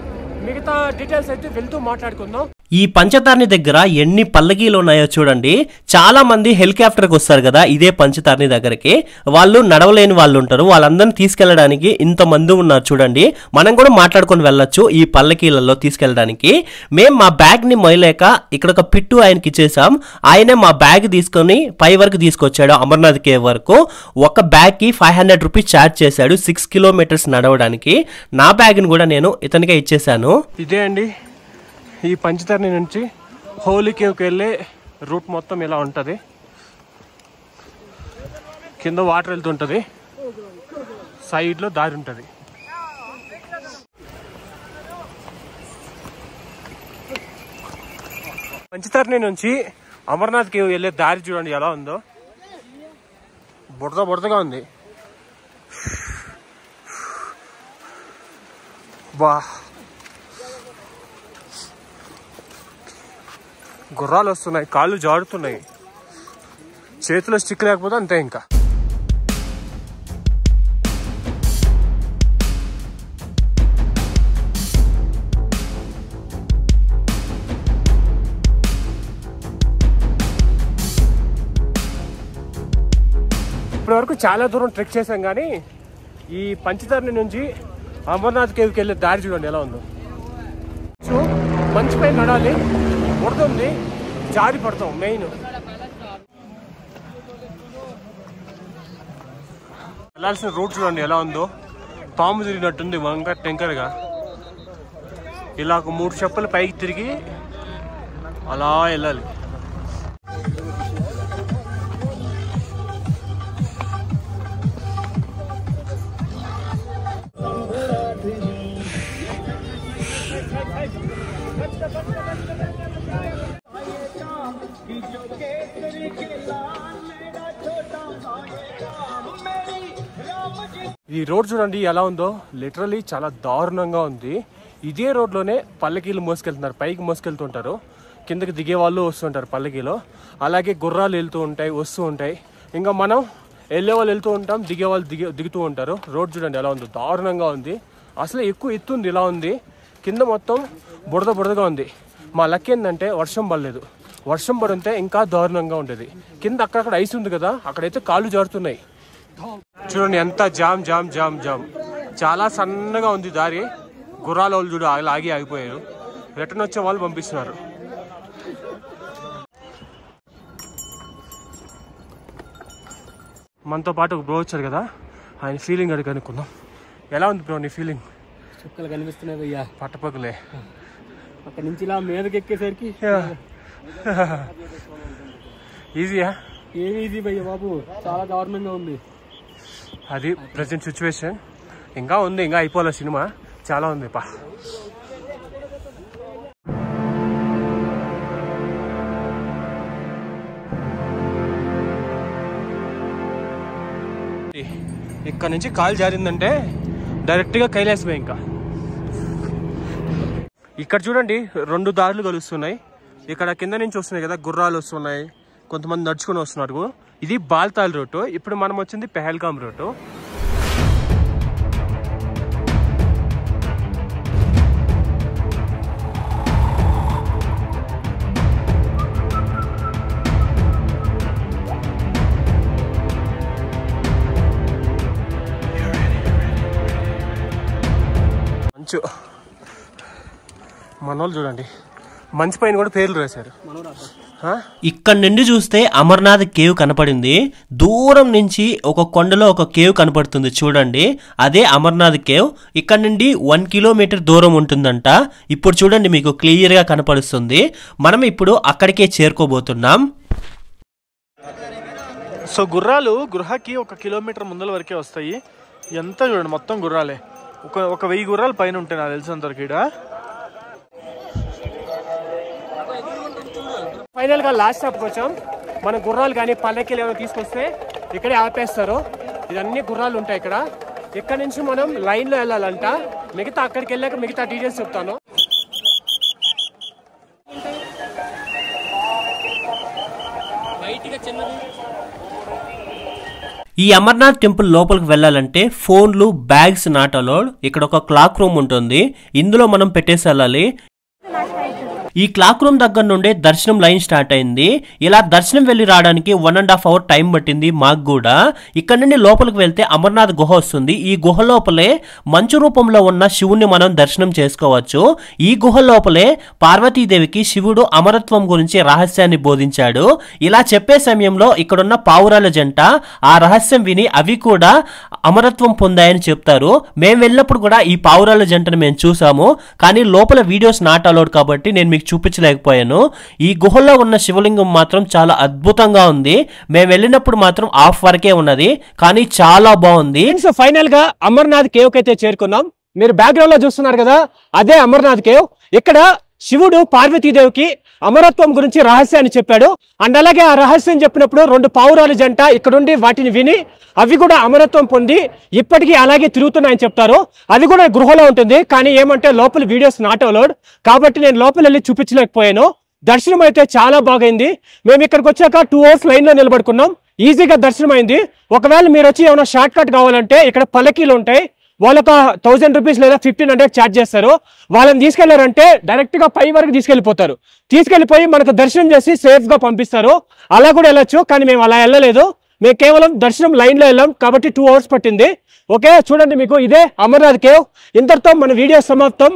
Speaker 2: మిగతా డీటెయిల్స్ అయితే వెళ్తూ మాట్లాడుకుందాం.
Speaker 1: ఈ పంచతార్ని దగ్గర ఎన్ని పల్లకీలు ఉన్నాయో చూడండి. చాలా మంది హెలికాప్టర్కి వస్తారు కదా ఇదే పంచతార్ని దగ్గరికి. వాళ్ళు నడవలేని వాళ్ళు ఉంటారు. వాళ్ళందరినీ తీసుకెళ్ళడానికి ఇంతమంది ఉన్నారు చూడండి. మనం కూడా మాట్లాడుకొని వెళ్ళొచ్చు ఈ పల్లకీలలో తీసుకెళ్ళడానికి. మేము మా బ్యాగ్ని మొయలేక ఇక్కడ ఒక పిట్టు ఆయనకి ఇచ్చేసాం. ఆయనే మా బ్యాగ్ తీసుకొని పై వరకు తీసుకొచ్చాడు అమర్నాథ్ కేవ్ వరకు. ఒక బ్యాగ్కి 500 రూపీస్ ఛార్జ్ చేశాడు 6 కిలోమీటర్స్ నడవడానికి. నా బ్యాగ్ని కూడా నేను ఇతనికే ఇచ్చేసాను.
Speaker 2: ఇదే అండి ఈ పంచతర్ని నుంచి హోలీ కేవ్కి వెళ్ళే రూట్ మొత్తం ఇలా ఉంటుంది. కింద వాటర్ వెళ్తుంటుంది, సైడ్లో దారి ఉంటుంది. పంచతర్ని నుంచి అమర్నాథ్ కేవ్ వెళ్ళే దారి చూడండి ఎలా ఉందో. బుడదగా ఉంది. బా, గుర్రాలు వస్తున్నాయి, కాళ్ళు జారుతున్నాయి. చేతిలో స్టిక్ లేకపోతే అంతే. ఇంకా ఇప్పటి వరకు చాలా దూరం ట్రెక్ చేసాం, కానీ ఈ పంచతర్ని నుంచి అమర్నాథ్ కేవ్కి వెళ్ళే దారి చూడండి ఎలా ఉందో. సో మంచి పై నడాలి, పడుతుంది, జారి పడతాం. మెయిన్ వెళ్ళాల్సిన రూట్ చూడండి ఎలా ఉందో. పాము తిరిగినట్టుంది వంక టెంకర్గా. ఇలా ఒక 3 చెప్పులు పైకి తిరిగి అలా వెళ్ళాలి. ఈ రోడ్ చూడండి ఎలా ఉందో. లిటరలీ చాలా దారుణంగా ఉంది. ఇదే రోడ్లోనే పల్లకీలు మోసుకెళ్తున్నారు, పైకి మోసుకెళ్తుంటారు. కిందకి దిగే వాళ్ళు వస్తుంటారు పల్లకీలో. అలాగే గుర్రాలు వెళ్తూ ఉంటాయి, వస్తూ ఉంటాయి. ఇంకా మనం వెళ్ళే వాళ్ళు వెళ్తూ ఉంటాం, దిగే వాళ్ళు దిగుతూ ఉంటారు. రోడ్ చూడండి ఎలా ఉందో, దారుణంగా ఉంది. అసలు ఎక్కువ ఎత్తుంది ఇలా ఉంది. కింద మొత్తం బుడదగా ఉంది. మా లక్ ఏంటంటే వర్షం పడలేదు. వర్షం పడితే ఇంకా దారుణంగా ఉండేది. కింద అక్కడక్కడ ఐస్ ఉంది కదా, అక్కడైతే కాళ్ళు జారుతున్నాయి. చూడండి ఎంత జామ్. చాలా సన్నగా ఉంది దారి. గుర్రాల వాళ్ళు చూడు ఆగిపోయారు. రిటర్న్ వచ్చే వాళ్ళు పంపిస్తున్నారు. మనతో పాటు ఒక బ్రో వచ్చారు కదా, ఆయన ఫీలింగ్ అడిగి కనుక్కుందాం. ఎలా ఉంది బ్రో నీ ఫీలింగ్?
Speaker 5: చుక్కలు కనిపిస్తున్నాయి భయ్యా,
Speaker 2: పట్టపగలే.
Speaker 5: అక్కడి నుంచి ఇలా మీదకి ఎక్కేసరికి
Speaker 2: ఈజీయా?
Speaker 5: ఏమి ఈజీ భయ్యా బాబు, చాలా దారుణంగా ఉంది.
Speaker 2: అది ప్రజెంట్ సిచ్యువేషన్. ఇంకా ఉంది, ఇంకా అయిపోలే సినిమా, చాలా ఉంది. ఇక్కడ నుంచి కాలు జారిందంటే డైరెక్ట్గా కైలాసమే. ఇంకా ఇక్కడ చూడండి 2 దారులు కలుస్తున్నాయి. ఇక్కడ కింద నుంచి వస్తున్నాయి కదా గుర్రాలు వస్తున్నాయి, కొంతమంది నడుచుకుని వస్తున్నారు. ఇది బాల్తాల్ రూటు. ఇప్పుడు మనం వచ్చింది పెహల్గాం రూటు. మంచు మనోళ్ళు చూడండి మంచి పైన కూడా పేర్లు రాశారు.
Speaker 1: ఇక్కడ నుండి చూస్తే అమర్నాథ్ కేవ్ కనపడింది. దూరం నుంచి ఒక కొండలో ఒక కేవ్ కనపడుతుంది చూడండి, అదే అమర్నాథ్ కేవ్. ఇక్కడ నుండి 1 కిలోమీటర్ దూరం ఉంటుందంట. ఇప్పుడు చూడండి మీకు క్లియర్ గా కనపడుస్తుంది. మనం ఇప్పుడు అక్కడికే చేరుకోబోతున్నాం.
Speaker 7: సో గుర్రాలు గృహకి 1 కిలోమీటర్ ముందల వరకే వస్తాయి. ఎంత చూడండి మొత్తం గుర్రాలే. ఒక 1000 గుర్రాలు పైన ఉంటాయి నాకు తెలిసినంతవరకు ఇక్కడ.
Speaker 2: ఫైనల్ గా లాస్ట్ స్టాప్కి వచ్చాం. మన గుర్రాలు కానీ పల్లెకి ఏమైనా తీసుకొస్తే ఇక్కడే ఆపేస్తారు. ఇదన్నీ గుర్రాలు ఉంటాయి ఇక్కడ. ఇక్కడ నుంచి మనం లైన్ లో వెళ్ళాలంట. మిగతా అక్కడికి వెళ్ళాక మిగతా డీటెయిల్స్ చెప్తాను.
Speaker 1: ఈ అమర్నాథ్ టెంపుల్ లోపలికి వెళ్ళాలంటే ఫోన్లు, బ్యాగ్స్ నాట్ అలౌడ్. ఇక్కడ ఒక క్లాక్ రూమ్ ఉంటుంది, ఇందులో మనం పెట్టేసి వెళ్ళాలి. ఈ క్లాక్ రూమ్ దగ్గర నుండే దర్శనం లైన్ స్టార్ట్ అయింది. ఇలా దర్శనం వెళ్ళి రావడానికి 1.5 అవర్ టైం పట్టింది మాకు కూడా. ఇక్కడ నుండి లోపలికి వెళ్తే అమర్నాథ్ గుహ వస్తుంది. ఈ గుహ లోపలే మంచు రూపంలో ఉన్న శివుణ్ణి మనం దర్శనం చేసుకోవచ్చు. ఈ గుహ లోపలే పార్వతీదేవికి శివుడు అమరత్వం గురించి రహస్యాన్ని బోధించాడు. ఇలా చెప్పే సమయంలో ఇక్కడున్న పావురాల జంట ఆ రహస్యం విని అవి కూడా అమరత్వం పొందాయని చెప్తారు. మేము వెళ్ళినప్పుడు కూడా ఈ పావురాల జంటను మేము చూసాము, కానీ లోపల వీడియోస్ నాట్ అలౌడ్ కాబట్టి నేను మీకు చూపించలేకపోయాను. ఈ గుహలో ఉన్న శివలింగం మాత్రం చాలా అద్భుతంగా ఉంది. మేము వెళ్ళినప్పుడు మాత్రం ఆఫ్ వరకే ఉన్నది, కానీ చాలా బాగుంది.
Speaker 2: సో ఫైనల్ గా అమర్నాథ్ కేవ్ కి అయితే చేరుకున్నాం. మీరు బ్యాక్గ్రౌండ్ లో చూస్తున్నారు కదా, అదే అమర్నాథ్ కేవ్. ఇక్కడ శివుడు పార్వతీదేవికి అమరత్వం గురించి రహస్యాన్ని చెప్పాడు. అండ్ అలాగే ఆ రహస్యం చెప్పినప్పుడు 2 పావురాల జంట ఇక్కడుండి వాటిని విని అవి కూడా అమరత్వం పొంది ఇప్పటికీ అలాగే తిరుగుతున్నాయని చెప్తారు. అది కూడా గృహలో ఉంటుంది, కానీ ఏమంటే లోపల వీడియోస్ నాట్ అలౌడ్ కాబట్టి నేను లోపల వెళ్ళి చూపించలేకపోయాను. దర్శనం అయితే చాలా బాగైంది. మేము ఇక్కడికి వచ్చాక 2 అవర్స్ లైన్ లో నిలబడుకున్నాం. ఈజీగా దర్శనం అయింది. ఒకవేళ మీరు వచ్చి ఏమైనా షార్ట్ కట్ కావాలంటే ఇక్కడ పల్లకీలు ఉంటాయి. వాళ్ళకు 1000 రూపీస్ లేదా 1500 ఛార్జ్ చేస్తారు. వాళ్ళని తీసుకెళ్లారంటే డైరెక్ట్ గా పై వరకు తీసుకెళ్లిపోతారు. తీసుకెళ్లిపోయి మనకు దర్శనం చేసి సేఫ్ గా పంపిస్తారు. అలా కూడా వెళ్ళొచ్చు, కానీ మేము అలా వెళ్ళలేదు. మేము కేవలం దర్శనం లైన్ లో వెళ్ళాం కాబట్టి 2 అవర్స్ పట్టింది. ఓకే, చూడండి మీకు ఇదే అమర్నాథ్ కేవ్. ఇంతటితో మన వీడియో సమాప్తం.